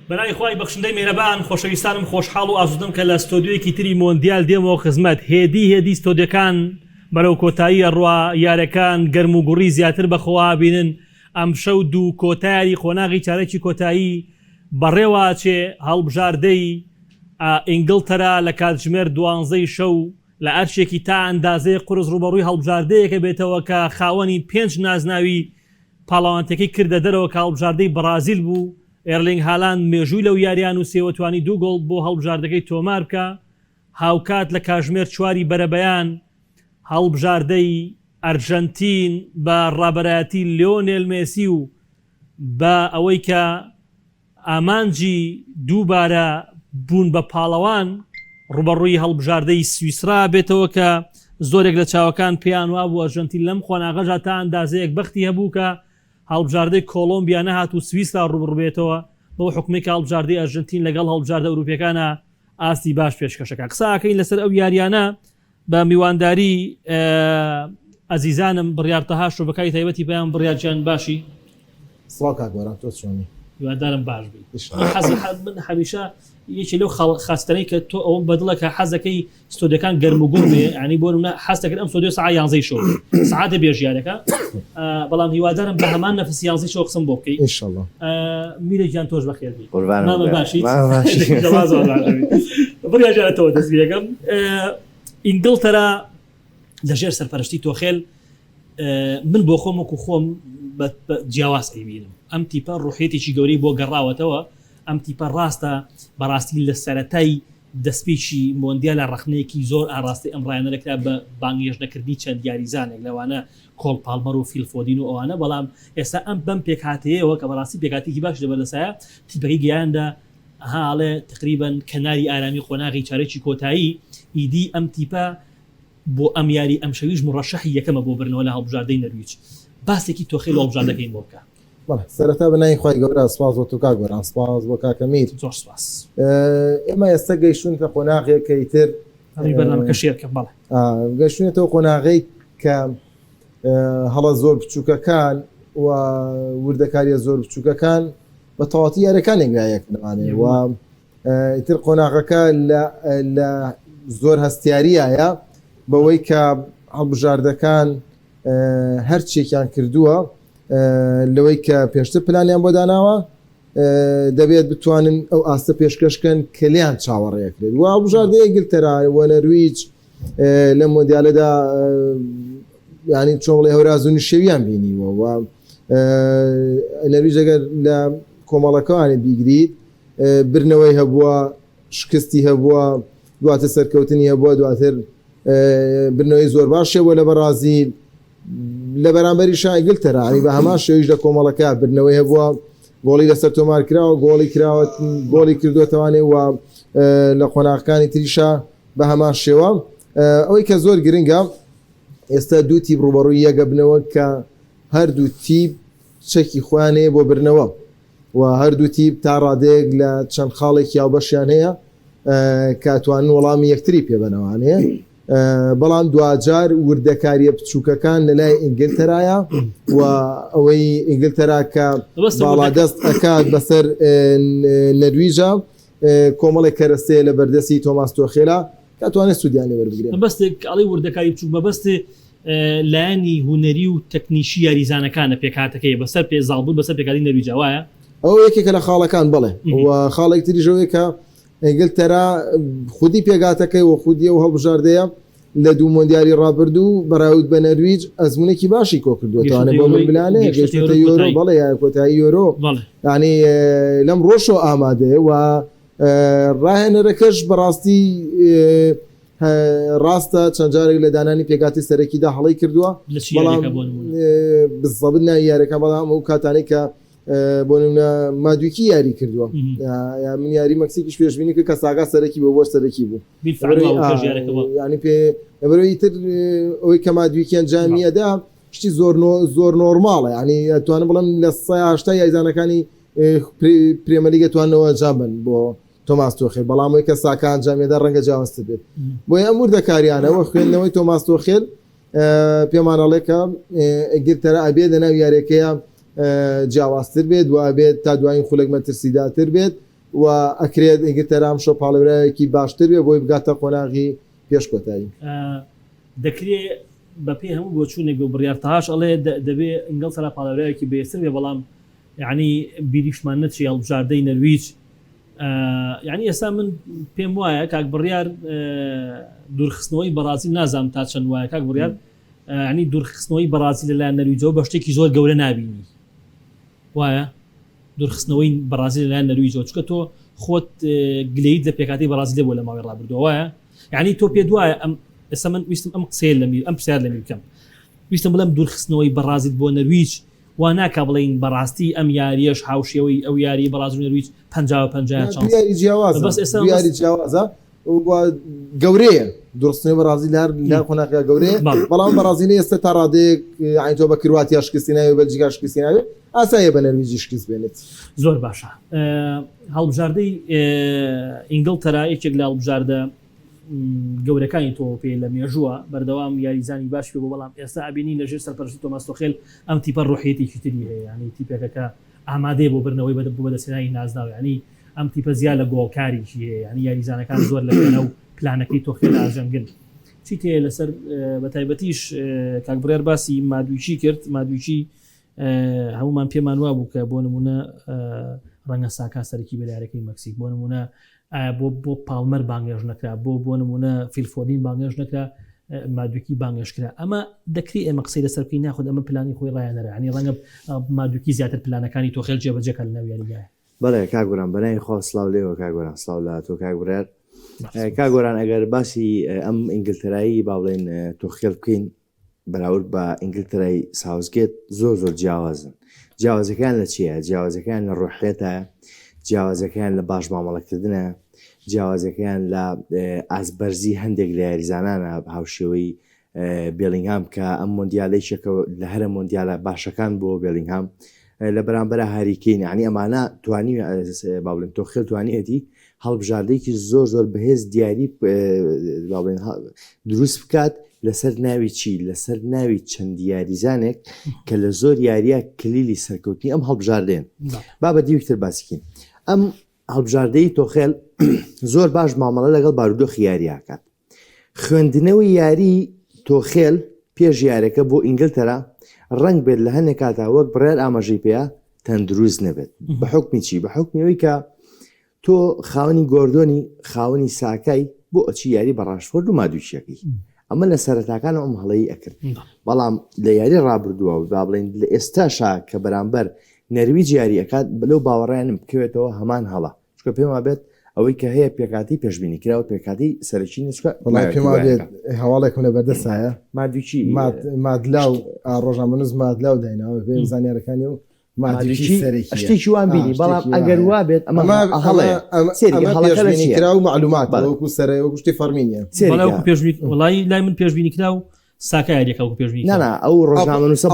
بەناوی خوای بەخشندەی میهرەبان خۆشەویستانم خۆشحاڵ و ئازودەم کە لە ستۆدیۆیەکی تری مۆندیال دێمەوە خزمەت هێدی ستۆدیۆکان بەرەو کۆتاییە ڕوا یارەکان گەرم و گوڕی زیاتر بەخوا بینن ئەم شەو دوو کۆتاییاری خۆناغی چارەکی کۆتایی بەڕێوە چێ هەڵبژاردەی ئینگلتەرا لە کاتژمێر 12 شەو لە ئەرچێکی تا ئەندازەیە قورس ڕوبەڕووی هەڵبژاردەیەکە بێتەوە کە خاوەنی 5 نازناوی پاڵەوانتەکەی کردە دەرەوە کە هەڵبژاردەی برازیل بوو. ئێرلینگ هالاند مێژووی لەو یاریان و سێوەتوانی 2 گۆڵ بۆ هەڵبژاردەکەی تۆمار بکە. هاوکات لە کاژمێر 4 بەرەبەیان هەڵبژاردەی ئەرژەنتین بە ڕابەرایەتی لیۆنێل مێسی و بە ئەوەی کە ئامانجی دووبارە بوون بە پاڵەوان ڕوبەڕووی هەڵبژاردەی سویسرا بێتەوە کە زۆرێک لە چاوەکان پێیان وا بوو ئەرژەنتین لەم خۆناغەژە تا ئەندازەیەک بەختی هەبوو کە هەڵبژاردەی کۆلۆمبیا نەهات و سویسرا ڕوبڕبێتەوە بۆ حکومێک هەڵبژاردەی ئەرژەنتین لەگەڵ هەڵبژاردە ئەوروپیەکانە ئاستی باش پێشکەشەکە. قساکەین لەسەر ئەو یاریانە بە میوانداری ئەزیزانم بڕیارتەها شۆبەکەی تایبەتی پێیان بڕیارجیان باشی سڵاکگۆران تۆ چۆنی میواندارم باش بی من هەمیشە یەکی لەو خاستەرەی کە تۆ ئەوم بەدڵە کە حەزەکەی ستۆدیۆکان گەرم و گوڕ بێ ینی بۆ نمونە حەزەکەن ئەم ستۆدیۆ ساعت 11 شەو ساعتە بێژیارەکە بەڵام هیوادارم بە هەمان نەفس 11 شەو قسم بۆ بکەیت ئینشاءالله. میرە گیان تۆش بەخێر بی باشی بڕیارجارەتەوە دەستگیرەکەم. ئینگلتەرا لەژێر سەرپەرشتی تۆخێل من بۆ خۆم وەکو خۆم جیاواز ئەیبینم ئەم تیپە ڕوحێتێکی گەورەی بۆ گەڕاوەتەوە. ئەم تیپە ڕاستە بەڕاستی لە سەرەتای دەستپێکی مۆندیالە ڕخنەیەکی زۆر ئاراستی ئەم ڕایەنەرەکرا بە بانگێژ نەکردنی چەند یاریزانێک لەوانە کۆڵ پالمەر و فیلفۆدین و ئەوانە. بەڵام ئێستا ئەم بەم پێکهاتەیەوە کە بەڕاستی پێکاتێکی باش لەبەر لەسایە تیپەکەی گەیاندا هاڵێ تقریبان کەناری ئارامی خۆناغی چارەکی کۆتایی ئیدی ئەم تیپە بۆ ئەم یاری ئەم شەویش مڕەشەحی یەکەمە بۆ برنەوە لە هەڵبژاردەی نەرویج. باسێکی تۆخی لە هەڵبژاردەکەین بۆ بکە. سەرەتا بەنای خی گەورە سپاس بۆ تو کاگۆران سپاس بۆ کاکەمیر زۆر سپاس. ئێمە ئێستا گەیشتونکە قۆناغێکەی تر بەرنامەکە شێرکە بەڵێ گەشتونێتەوە قۆناغەی کە هەڵە زۆر بچووکەکان و وردەکاریە زۆر بچووکەکان بە تەواتی یارەکانێک لایەک نوانێ و تر قۆناغەکە لە زۆر هەستیاریایە بەوەی کە هەڵبژاردەکان هەرچێکیان کردووە لەوەی کە پێشتر پلانیان بۆ داناوە دەبێت بتوانن ئەو ئاستە پێشکەشکەن کلیان چاوەڕێکرێت و هەڵبژاردەی ئینگلتەرا و نەرویج لە مۆندیالەدا ینی چۆڵی هەورازوونی شەویان بینیوە و نەرویج ئەگەر لە کۆمەڵەکەوانی بیگریت برنەوەی هەبووە شکستی هەبووە دواتر سەرکەوتنی هەبووە دواتر برنەوەی زۆر باشەوە لە بەرازیل لە بەرامبەری ئینگلتەرا ینی بە هەمان شێویش لە کۆمەڵەکە برنەوەی هەبووە گۆڵی لەسەر تۆمار کراوە گۆڵی کراوە گۆڵی کردوێتەوانێ و لە قۆناغەکانی تریشە بە هەمان شێوە. ئەوەی کە زۆر گرنگە ئێستا دوو تیپ ڕوبەڕووی یەکە بنەوە کە هەردوو تیپ چەکی خوانەیە بۆ برنەوە و هەردوو تیپ تا ڕادەیەک لە چەند خاڵێک یا بەشیان هەیە کاتوانن وەڵامی یەکتری پێبەنەوانەیە. بەڵام دوجار وردەکاریە بچووکەکان لە لای ئینگلتەرایە و ئەوەی ئینگلتەرا کە باڵادەست ئەکات بەسەر نەرویژە کۆمەڵێک کەرەستەیە لە بەردەستی تۆماس تۆخێلا کاتوانێت سوودیان لێ وەربگرێت. بەستێک ئەڵی وردەکاری بچووک بەبەستێ لایەنی هوەری و تەکنیشی یاریزانەکانە پێکاتەکەی بەسەر پێزاڵبوو بەسەر پێکاتی نەرویجە وایە ئەو یەکێکە لە خاڵەکان بڵێ و خاڵێک تریژەوەی کە ئینگلتەرا خودی پێگاتەکەی و خودی و هەڵبژاردەیە لە دوو مۆندیالی ڕابردوو بەراود بە نەرویج ئەزمونێکی باشی کۆ کردووەتوانێت بۆ بلانێ گەشتە یۆرۆ بەڵێ یا کۆتایی یۆرۆ ینی لەم ڕۆژەوە ئامادەیە و ڕاهێنەرەکەش بەڕاستی ڕاستە چەند جارێک لە دانانی پێگاتی سەرەکیدا هەڵی کردووە بەڵام بزەبت ناوی یارەکە بەڵام ئەو کاتانی کە بۆ نمونە مادوویکی یاری کردووە من یاری مەکسیکیش پێشبینی کرد کە ساگا سەرەکی بۆ بۆش سەرەکی بوو ینی پێبەرەوەی تر ئەوەی کە مادوویکیان جامیەدا شتی زۆر نۆرماڵە ینی توانم بڵم لە 180 یاریزانەکانی پرێمەلیگە توانەوە جابن بۆ تۆماس تۆخێل بەڵامەوەی کە ساکان جامیەدا ڕەنگە جیاوازتر بێت بۆ ئەم وردەکاریانەوە خوێندنەوەی تۆماس تۆخێل پێمانەڵێکە ئینگلتەرا ئەبێ لە ناو یاریەکەیە جیاوازتر بێت و ئەبێت تا دوایین خولێک مەترسیداتر بێت و ئەکرێت ئینگلتەرام شۆ پاڵێورایەکی باشتر بێ بۆی بگاتە قۆناغی پێش کۆتایی دەکرێت بە پێی هەموو بۆ چوونێک بۆ بڕیار تاش ئەڵێ دەبێت ئینگلتەرا پاڵێورایەکی بێستر بێ بەڵام یعنی بیریشمان نەچی هەڵبژاردەی نەرویج یعنی ئێستا من پێم وایە کاک بڕیار دوورخستنەوەی بەرازیل نازانم تا چەند وایە کاک بڕیار ینی دوورخستنەوەی بەرازیل لەلایەن نەرویجەوە بە شتێکی زۆر گەورە نابینی وایە دوورخستنەوەی بەرازیل لەلایەن نەرویجەوە چکە تۆ خۆت گلەیت لە پێکاتی بەرازیل بۆ لە ماوەی ڕابردووە وایە یعنی تۆ پێ دوایە ئێستا من ویستم ئەم قسەیە لەمی ئەم پرسیار لەمی بکەم ویستم بڵێم دوورخستنەوەی بەرازیل بۆ نەرویج وا ناکە بڵین بەڕاستی ئەم یاریەش هاوشێوەی ئەو یاری بەرازیل و نەرویج 50 یاری جیاوازە گەورەیە دوورخستنەوەی بەرازیل لە قۆناغی گەورەیە بەڵام بەرازیل ئێستا تا ڕادەیەک عین تۆ بە کرواتیا شکستی ناوێ بەلجیکا شکستی ناوێ ئاساییە بە نەرویجی شکست بێنێت زۆر باشە هەڵبژاردەی ئینگلتەرا یەکێک لە هەڵبژاردە گەورەکانی تۆ پێ لە مێژووە بەردەوام یاریزانی باش بۆ بەڵام ئێستا ئابینی لەژێر سەرپەرشتی تۆماس تۆخێل ئەم تیپە ڕوحێتێکی تری هەیە ینی تیپێکەکە ئامادەی بۆ برنەوەی بۆ بەدەستێنانی نازناو ینی ئەم تیپە زیاد لە گۆڵکاریی هەیە ینی یاریزانەکان زۆر لەێنە و پلانەکەی تۆخێل ئاژەنگن چی تێ لەسەر بە تایبەتیش کاک بڕیار باسی مادوویچی کرد مادوویچی هەمومان پێمان وا بوو کە بۆ نمونە ڕەنگە ساکا سەرکی بەلارەکەی مەکسیک بۆ نمونە بۆ پاڵمەر بانگێژ نەکرا بۆ نمونە فیلفۆدین بانگێژ نەکرا مادووکی بانگێشکرا ئەمە دەکری ئێمە قسەی لەسەرکەی ناخۆ ئەمە پلانی خۆی ڕایەنەرە ینی ڕەنگە مادووکی زیاتر پلانەکانی تۆخێل جێبەجێکە لە ناو یاریگایە بەڵێ کاگۆران بەنای خۆ سلااو لێەوە کاگۆران سلااو لە تۆ کاگورار کاگۆران ئەگەر باسی ئەم ئینگلتەرایی با بڵێن تۆخێل بکەین بەراورد بە ئینگلتەرای ساوزگێت زۆر جیاوازن جیاوازەکان لە چییە جیاوازەکان لە ڕۆحێتە جیاوازەکان لە باش مامەڵەکردنە جیاوازەکان لە ئازبەرزی هەندێک لە یاریزانانە هاوشێوەی بێلینگهام کە ئەم مۆندیالێکێکە لە هەرە مۆندیالە باشەکان بۆ بێلینگهام لە بەرامبەر هاریکین عنی ئەمانە توانی باڵێن تۆخێل توانیەتی هەڵبژاردەیەکی زۆر بەهێز دیاری دروست بکات لەسەر ناوی چی لەسەر ناوی چەند یاریزانێک کە لە زۆر یاریە کلیلی سەرکەوتنی ئەم هەڵبژاردێن با بە دیویکتر باسیکەین ئەم هەڵبژاردەی تۆخێل زۆر باش مامەڵە لەگەڵ بارودۆخی یاریاکات خوێندنەوەی یاری تۆخێل پێش یارەکە بۆ ئینگلتەرا ڕنگ بێت لە هەندێک کاتا وەک بڕێر ئاماژەی پێە تەندروست نەبێت بە حکمی چی بە حکمیەوەی کە تۆ خاوەنی گۆردۆنی خاوەنی ساکای بۆ ئەچی یاری بە ڕاشفۆرد و مادووشیەکەی ئەمە لە سەرەتاکانە ئەم هەڵەیە ئەکرد بەڵام لە یاری ڕابردووە و با بڵێن لە ئێستاشا کە بەرامبەر نەرویج یاری ئەکات بلەو باوەڕیانم بکەوێتەوە هەمان هەڵە چکە پێم وابێت ئەوەی کە هەیە پێکاتی پێشبینی کراوە پێکاتی سەرکی نچکە هەواڵێکم لە بەردەسایە مادووچی مادلاو ڕۆژنامەنووس مادلاو داینەوە بێ زانیارەکانی و شتێکی وان بینی بەڵام ئەگەر وا بێت ئەمەکرا و معلومات وەکو سەرەوە گشتی فەرمینە پێشبی وڵی لای من پێشبینی کرا و ساکە یاریەکە و پێشبینی نانا ئەو ڕۆژنامەنووسە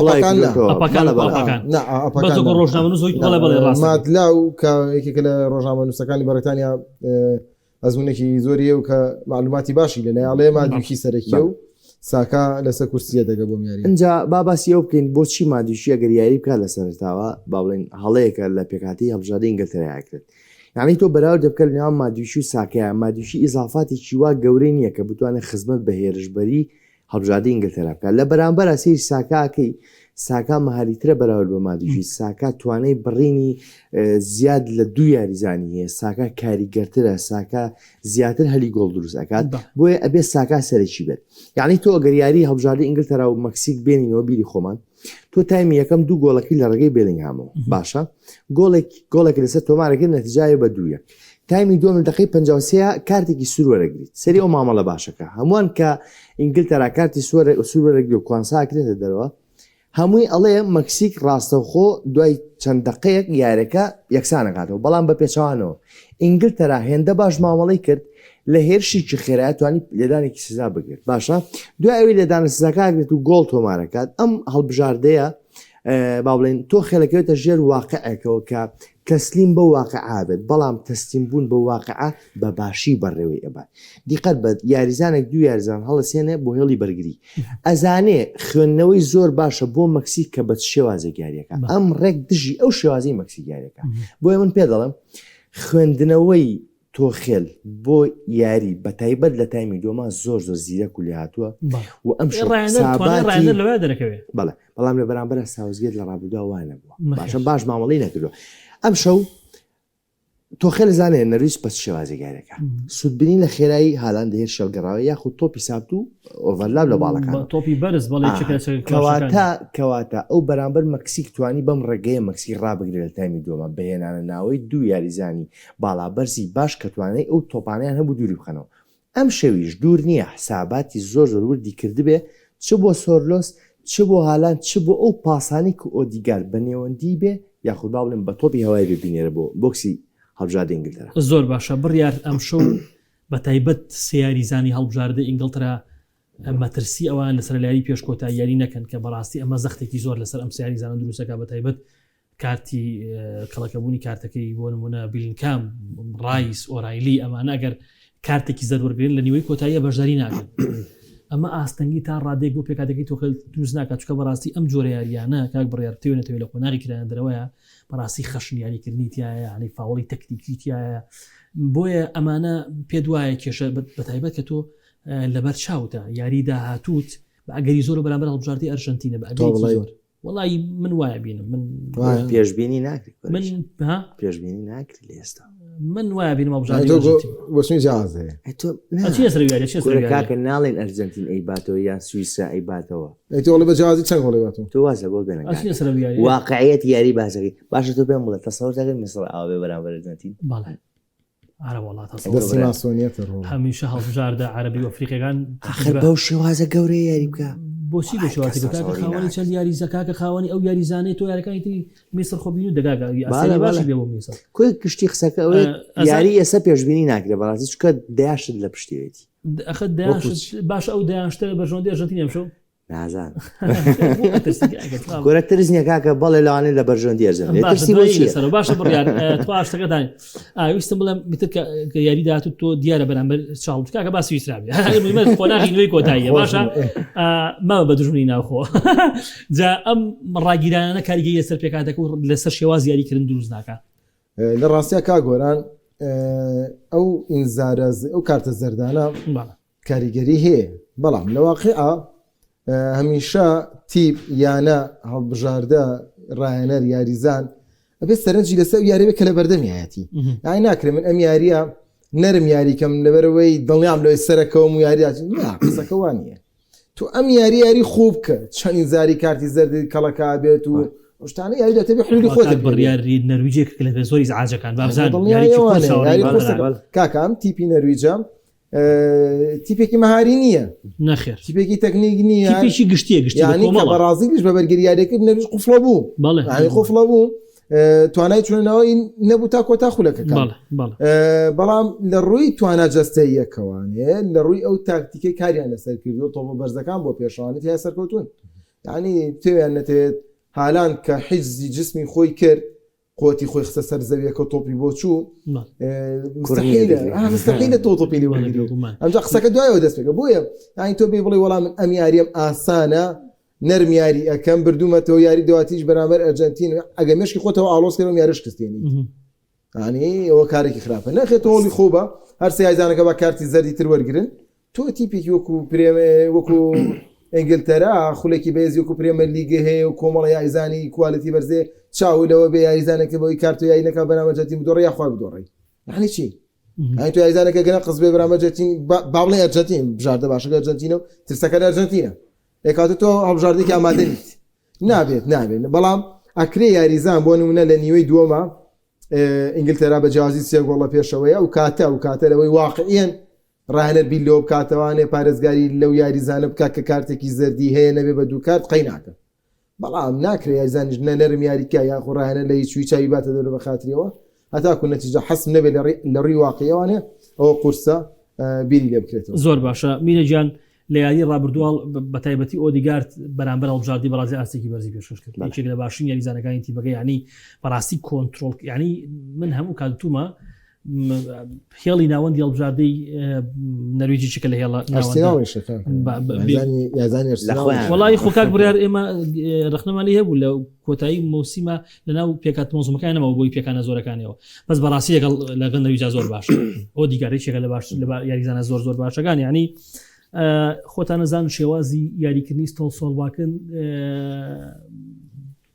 مادلاو کە یەکێک لە ڕۆژنامەنووسەکانی بەڕێتانیا ئەزمونێکی زۆریە و کە معلوماتی باشی لە نایاڵێ مادووکی سەرەکیە و ساکا لەسەر کورسیە دەگە بۆ میاری اینجا باسی ئەو بکەین بۆچی مادووشیە گەریایی بکات لە سەرتاوە با بڵێن هەڵەیەکە لە پێکاتی هەڵبژاردەی ئینگلتەرا کرد یعنی تۆ بەراورد دەبکە لە نێوان مادووشی و ساکەیە مادووشی ئیزافاتێکی وا گەورەی نییە کە بتوانێت خزمەت بە هێرشبەری هەڵبژاردەی ئینگلتەرا بکات لە بەرامبەر سێری ساکاکەی ساکا مەهاریترە بەراورد بە مادووشی ساکا توانای بڕینی زیاد لە دوو یاریزانی هەیە ساکا کاریگەرترە ساکا زیاتر هەلی گۆڵ دروست ئەکات بۆیە ئەبێ ساکا سەرەکی بێت یعنی تۆ ئەگەر یاری هەڵبژاردەی ئینگلتەرا و مەکسیک بێنینەوە بیری خۆمان تۆ تایمی یەکەم دوو گۆڵەکەی لە ڕێگەی بێلینگهامەوە باشە گۆڵێک لەسەر تۆمارەکە نەتیجایە بە دوویە تایمی دووەم دقەی 53 کارتێکی سوور وەرەگریت سەری ئەو مامەڵە باشەکە هەمووان کە ئینگلتەرا کارتی سوور وەرەگری و کوانسا کرێتە دەرەوە هەمووی ئەڵێ مەکسیک ڕاستەوخۆ دوای چەند دقەیەک یارەکە یەکسانەکاتەوە بەڵام بە پێچوانەوە ئینگلتەرا هێندە باش مامەڵی کرد لە هێرشێکی خێرایەت توانی لێدانێکی سزا بگرێت باشە دوای ئەوی لێدانە سزاکات و گۆڵ تۆمارەکات ئەم هەڵبژاردەیە با بڵێن تۆ خێلەکەوێتە ژێر واقعەکەەوە کە تەسلیم بە واقعا بێت بەڵام تەسلیم بوون بە واقعا بە باشی بەڕێوەی ئەبات دیقەت بە یاریزانێک دوو یاریزان هەڵەسێنێ بۆ هێڵی بەرگری ئەزانێ خوێندنەوەی زۆر باشە بۆ مەکسیک کە بە شێوازە یاریەکە ئەم ڕێک دژی ئەو شێوازی مەکسیک یاریەکە بۆیە من پێ دەڵم خوێندنەوەی تۆخێل بۆ یاری بە تایبەت لە تایمی دۆما زۆر زیرەک و لێ هاتووە و ئەم ڕایەنەر لەوێ دەرەکەوێت بەڵێ بەڵام لە بەرامبەر ساوزگێت لە ڕابردووە وانە بووە باشە باش مامەڵی نەکردو ئەم شەو تۆخێل زانێ نەرویست بەس شێوازیگارەکە سوودبنی لە خێرایی هاالان دەهێر شەلگەڕاوە یاخود تۆپی سابت و ئۆڤەرلاب لە باڵەکان تۆپی بەرز بەڵێ کەواتە ئەو بەرامبەر مەکسیک توانی بەم ڕێگەیە مەکسی ڕابگرێت لە تایمی دۆمە بەهێنانە ناوەی دوو یاریزانی باڵابەرزی باش کە توانای ئەو تۆپانیان هەبوو دووری بخەنەوە ئەم شەویش دوور نییە حساباتی زۆر وردی کردبێ چ بۆ سۆرلۆس چ بۆ هاالان چ بۆ ئەو پاسانی کە ئۆدیگار بە نێوەندی بێ یاخود با بڵێن بە تۆپی هەوای ببینێرە بۆ بۆکسی هەڵبژاردە ئینگلتەرا زۆر باشە بڕیار ئەم شەو بە تایبەت سیاریزانی هەڵبژاردە ئینگلترا مەترسی ئەوان لەسەر لاری پێشکۆتا یاری نەکەن کە بەڕاستی ئەمە زەختێکی زۆر لەسەر ئەم سیاریزانە دروستەکە بە تایبەت کارتی کەڵەکەبوونی کارتەکەی بۆ نمونە بیلینکام ڕایس ئۆرایلی ئەمانە ئەگەر کارتێکی زەروەرگرن لە نیوەی کۆتاییە بەشداری ناکەن ئەمە ئاستەنگی تا ڕادێک بۆ پێکاتەکەی تۆخێل دروست ناکات چکە بەڕاستی ئەم جۆرە یاریانە کاک بڕیار تێونێتەوەی لە قۆناغی کرایە دەرەوەیە بەڕاستی خەشنیاریکردنی تایە ینی فاوڵی تەکنیکی تایە بۆیە ئەمانە پێ دوایە کێشە بە تایبەت کە تۆ لەبەر چاوتە یاری داهاتوت بە ئەگەری زۆر بەرامبەر هەڵبژاردی ئەرژەنتینە بە زۆر وڵی من وایە بینم من پێشبینی ناکرێت من پێشبینی ناکرێت لە ئێستا من وایە بینم کاکە ناڵێن ئەرجنتین ئەیباتەوە یان سوئیسرا ئەیباتەوە لە بەجازی چەند گۆڵێباتەوە تۆ وازە گۆڵ بێنە واقعیەت یاری باسەکەی باشە تۆ پێم بڵێ تەسەوەر دەکەن میسڵ ئاوێ بەرامبەر ئەرجنتین بەڵێ ئارە وڵات سۆنیەتە هەمیشە هەڵبژاردە عەربی و ئەفریقیەکان ئاخر بەو شێوازە گەورەی یاری بکە بۆچی بە شێوازەکە خاوەنی چەند یاریزەکە کە خاوەنی ئەو یاریزانەی تۆ یارەکانی تری میسر خۆبین و دەگاگە باشی بێ بۆ میسر کۆی گشتی قسەکە ئەوەی یاری ئێستا پێشبینی ناکرێت بەڕاستی چکە دایاشت لە پشتیوێتی ئەخە باش ئەو دایانشتە بەژۆندی ئەرژەنتین ئەمشەو نازان گۆرەکتر زیە کاکە بەڵێ لەوانێت لە بەرژۆندی ئەرژەن باشە بڕیان تواشتەکەدان ویستم بڵێم میتر کە یاری داهاتوو تۆ دیارە بەرامبەر چاڵ کاکە باسی ویسرابێ خۆناغی نوێی کۆتاییە باشە مامە بە دژمنی ناوخۆ جا ئەم ڕاگیرانە کاریگەری لەسەر پێکاتەکە و لەسەر شێواز یاریکردن دروست ناکە لە ڕاستیە کاگۆران ئەو ئینزارە ئەو کارتە زەردانە کاریگەری هەیە بەڵام لە واقعە هەمیشە تیپ یانە هەڵبژاردە ڕایەنەر یاریزان ئەبێت سەرنجی لەسەر یاریبێت کە لە بەردەمیایەتی ئای ناکرێت من ئەم یاریە نەرم یاریکەم لەبەرەوەی دڵنیام لەوەی سەرەکەوم و یاریات قسەکەوان نیە تو ئەم یاری خوب کە چەند زاری کارتی زەردی کەڵەکە بێت و شتانە یاری دەتەبێت حلولی خۆت بڕیاری نەرویجێک کە لە زۆری زعاجەکان بابزان کاکەم تیپی نەرویجە تیپێکی مەهاری نییە نەخێر تیپێکی تەکنیک نییە تیپێکی گشتیە بەڕازیش بە بەرگریارێکرد نەرویج قوفڵە بوو قوفڵە بوو توانای چونەوەی نەبوو تا کۆتا خولەکەکان بەڵام لە ڕووی توانە جەستەیەکەوانێ لە ڕووی ئەو تاکتیکەی کاریان لەسەر کردو تۆپە بەرزەکان بۆ پێشوانێت یا سەرکەوتون یعنی توێیان نەتێت هاالان کە حیجزی جسمی خۆی کرد قوتی خۆی خستە سەر زەویەکە تۆپی بۆ چوو مستحیلە تۆ تۆپی ئەمجا قسەکە دوایەوە دەست پێکە بۆیە یانی تۆ بێ بڵێ وەڵام ئەم یاریەم ئاسانە نەرم یاری ئەەکەم بردوومەتەوە یاری دواتیش بەرامبەر ئەرجنتین ئەگە مشکی خۆتەوە ئالۆز کردم یارش کستێنی ینی ئەوە کارێکی خراپە نەخێت هۆڵی خۆبە هەر سیایزانەکە بە کارتی زەردی تر وەرگن تۆ تیپێکی وەکو وەکو ئینگلتەرا خولێکی بێزی وەکو پرێمە لیگە هەیە و کۆمەڵە یاریزانی کوالەتی بەرزێ چاو لەوە بێ یاریزانەکە بۆی کارت و یاینەکە بەرامەجەتین بدۆڕی یاخوا بدۆڕی یعنی چی تو یاریزانەکە گەنە قس بێ بەرامەجەتین باڵێ ئەرجەنتین بژاردە باشەکە ئەرجەنتینە و ترسەکە ئەرجەنتینە ێکاتە تۆ هەڵبژاردێکی ئامادە نیت نابێت بەڵام ئەکرێ یاریزان بۆ نمونە لە نیوەی دووەمە ئینگلتەرا بە جیازی سێ گۆڵە پێشەوەیە و کاتە لەوەی واقعیان ڕاهێنەر بی لۆ بکاتەوانێ پارێزگاری لەو یاریزانە بکات کە کارتێکی زەردی هەیە نەبێ بە دوو کارت قەی ناکە بەڵام ناکرێ یاریزانیش نەرم یاریکە یاخۆ ڕاهێنە لە هیچ چاوی باتە دەرە بە خاتریەوە هەتاکو نەتیجە حەسم نەبێ لە ڕووی واقعیەوانێ ئەوە قورسە بیری لێ بکرێتەوە زۆر باشە مینە گیان لە یاری ڕابردووە بە تایبەتی ئۆدیگارد بەرامبەر هەڵبژاردی بەڕازی ئاستێکی بەرزی پێشکەش کرد یەکێک لە باشترین یاریزانەکانی تیمەکە یعنی بەڕاستی کۆنتڕۆڵ یعنی من هەموو کاتومە هێڵی ناوەندی هەڵبژاردەی نەرویجی چکە لە هێڵە وڵی خۆکات بڕیار ئێمە ڕخنەمانی هەبوو لە کۆتایی مۆسیمە لەناو پێکات مۆزمەکانەوە بۆی پێکانە زۆرەکانیەوە بەس بەڕاستی لەگەڵ نەرویجا زۆر باش ئەو دیگارێکێکە لە باش لە یاریزانە زۆر باشەکان یعنی خۆتان نەزان شێوازی یاریکردنی ستۆڵ سۆڵواکن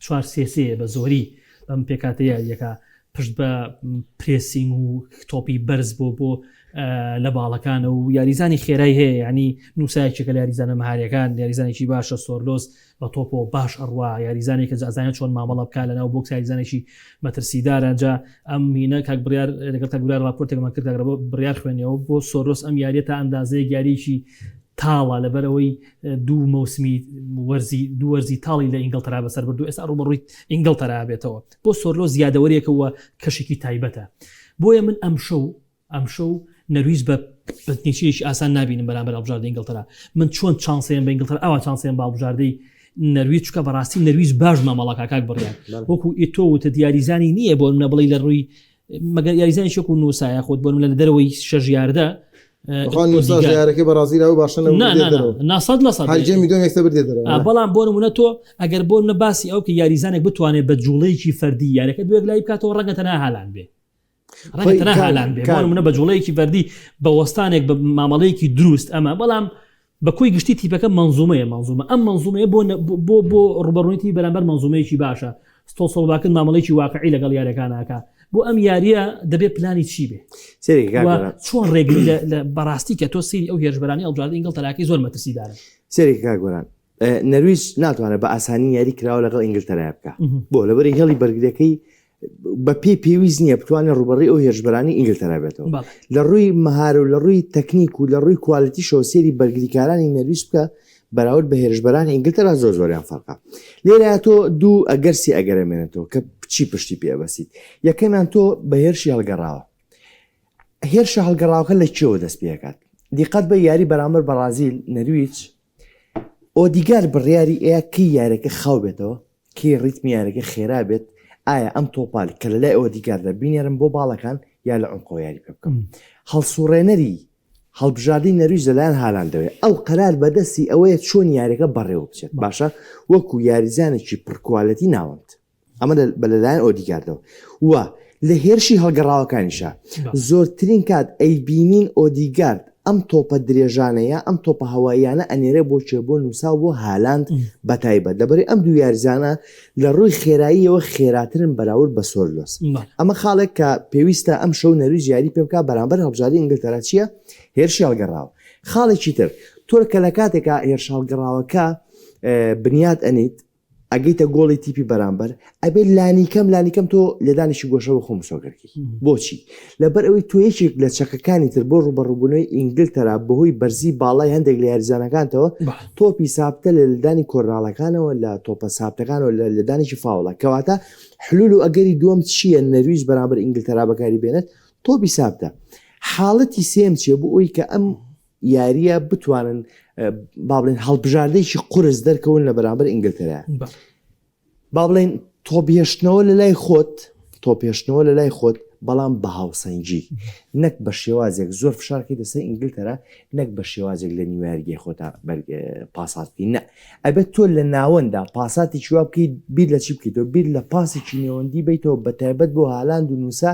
4 سێ بە زۆری بەم پێکاتە یاریەکە پشت بە پرێسینگ و تۆپی بەرز بۆ لە باڵەکانە و یاریزانی خێرای هەیە ینی نووسایەکێکە لە یاریزانە مەهارەکان یاریزانێکی باشە سۆرلۆس بە تۆپۆ باش ئەڕوا یاریزانێک کە جازانە چۆن مامەڵە بکە لەناو بۆکس یاریزانێکی مەترسیدارەجا ئەم مینە کاک بڕیار لەگەڵ تا بڕیار راپۆرتێکمان کردەوە بڕیار خوێنەوە بۆ سۆرلۆس ئەم یاریە تا ئەندازەیە یاریکی تاڵە لەبەرەوەی دوو مەوسمی دوو وەرزی تاڵی لە ئینگلتەرا بەسەر بردو ئێستا ڕوبەڕووی ئینگلتەرا بێتەوە بۆ سۆرلۆس زیادەوەریەکەوە کەشێکی تایبەتە بۆیە من ئەم شەو نەرویج بە بەتنیشیش ئاسان نبینم بەرامبەر هەڵبژاردەی ئینگلتەرا من چۆن چانسەیەم بە ئینگلتەرا ئەوە چانسەیەم بە هەڵبژاردەی نەرویج چکە بەڕاستی نەرویج باش مامەڵەکە کاک بڕیار وەکو ئیتۆ وتە دیاریزانی نییە بۆ منە بڵی لە ڕووی مەگەر یاریزانی شێک و نووسایە خۆت بۆ لە دەرەوەی شەژ یاردە یارەکە بەڕازی و باشە بەڵام بۆ نمونە تۆ ئەگەر بۆ نە باسی ئەو کە یاریزانێک بتوانێت بە جوڵەیەکی فەردی یارەکە دوێک لای بکاتەوە ڕەنگەتەنە هالان بێ منە بە جوڵەیەکی فەردی بە وەستانێک بە مامەڵەیەکی دروست ئەمە بەڵام بە کۆی گشتی تیپەکە منزومەیە ئەم منزومەیە بۆ ڕوبەڕوونیتی بەرامبەر منزومەیەکی باشە ستۆڵ سۆڵواکن مامەڵەیەکی واقعی لەگەڵ یارەکانەکە بۆ ئەم یاریە دەبێت پلانی چی بێ چۆن ڕێگری لە بەڕاستی کە تۆ سری ئەو هێرشبەرانی هەڵبژاردەی ئینگلتەراکەی زۆر مەترسیدارە سێرێکی کاگۆران نەرویج ناتوانێت بە ئاسانی یاری کراوە لەگەڵ ئینگلتەرا بکە بۆ لەبەری هێڵی بەرگریەکەی بە پێویست نییە بتوانێت ڕوبەڕی ئەو هێرشبەرانی ئینگلتەرا بێتەوە لە ڕووی مەهار و لە ڕووی تەکنیک و لە ڕووی کوالیتی شۆسێری بەرگریکارانی نەرویج بکە بەراورد بە هێرشبەرانی ئینگلتەرا زۆریان فەرقا لێرە تۆ دوو ئەگەرسی ئەگەرەمێنێتەوە کە چی پشتی پێبەسیت یەکەمیان تۆ بە هێرشی هەڵگەڕاوە هێرشە هەڵگەڕاوەکە لە چێوە دەست پێکات دیقەت بە یاری بەرامبەر بەرازیل نەرویج ئۆدیگار بڕیاری ئەیە کی یارەکە خاو بێتەوە کی ڕیتمی یارەکە خێرا بێت ئایا ئەم تۆپال کە لەلای ئۆدیگاردە بینێرم بۆ باڵەکان یا لە عمقۆ یاری پێ بکەم هەڵسوڕێنەری هەڵبژاردەی نەرویج لەلایەن هالاندەوەی ئەو قەرار بەدەستی ئەوەیە چۆن یاریەکە بەڕێوە بچێت باشە وەکو یاریزانێکی پڕکوالەتی ناوەند ئەمە بە لەلایەن ئۆدیگاردەوە وە لە هێرشی هەڵگەڕاوەکانیشە زۆرترین کات ئەیبینین ئۆدیگارد ئەم تۆپە درێژانەیە ئەم تۆپە هەواییانە ئەنێرە بۆ چێ بۆ نووسا بۆ هالاند بەتایبەت دەبەری ئەم دوو یاریزانە لە ڕووی خێراییەوە خێراترن بەراورد بە سۆرلۆس ئەمە خاڵێک کە پێویستە ئەم شەو نەرویج یاری پێ بکات بەرامبەر هەڵبژاردەی ئینگلتەرا چییە هێرشی هەڵگەڕاوە خاڵێکی تر تۆ کە لە کاتێکە هێرش هەڵگەڕاوەکە بنیاد ئەنیت ئەگەیتە گۆڵی تیپی بەرامبەر ئەبێت لانیکەم تۆ لێدانیشی گۆشەوە خۆم سۆگەرکی بۆچی لەبەر ئەوەی تۆ یەکێک لە چەکەکانی تر بۆ ڕوبەڕووبوونەوەی ئینگلتەرا بەهۆی بەرزی باڵای هەندێک لە یاریزانەکانتەوە تۆپی سابتە لە لەدانی کۆرناڵەکانەوە لە تۆپە سابتەکانەوە لە لەدانێکی فاوڵە کەواتە حلول و ئەگەری دووەم چییە نەرویج بەرامبەر ئینگلتەرا بەکاری بێنێت تۆپی سابتە حاڵەتی سێم چێ بۆ ئەوی کە ئەم یاریە بتوانن با بڵێن هەڵبژاردەیەکی قورس دەرکەون لە بەرامبەر ئینگلتەرا با بڵێن تۆپێشتنەوە لە لای خۆت بەڵام بە هاوسەنگی نەک بە شێوازێک زۆر فشارکی دەسەر ئینگلتەرا نەک بە شێوازێک لە نیوەرگی خۆتا پاساتکی نە ئەبێت تۆ لە ناوەندا پاساتی چوا بکەیت بیر لە چی بکەیتەوە بیر لە پاسێکی نێوەندی بیتەوە بە تایبەت بۆ هالاند و نووسا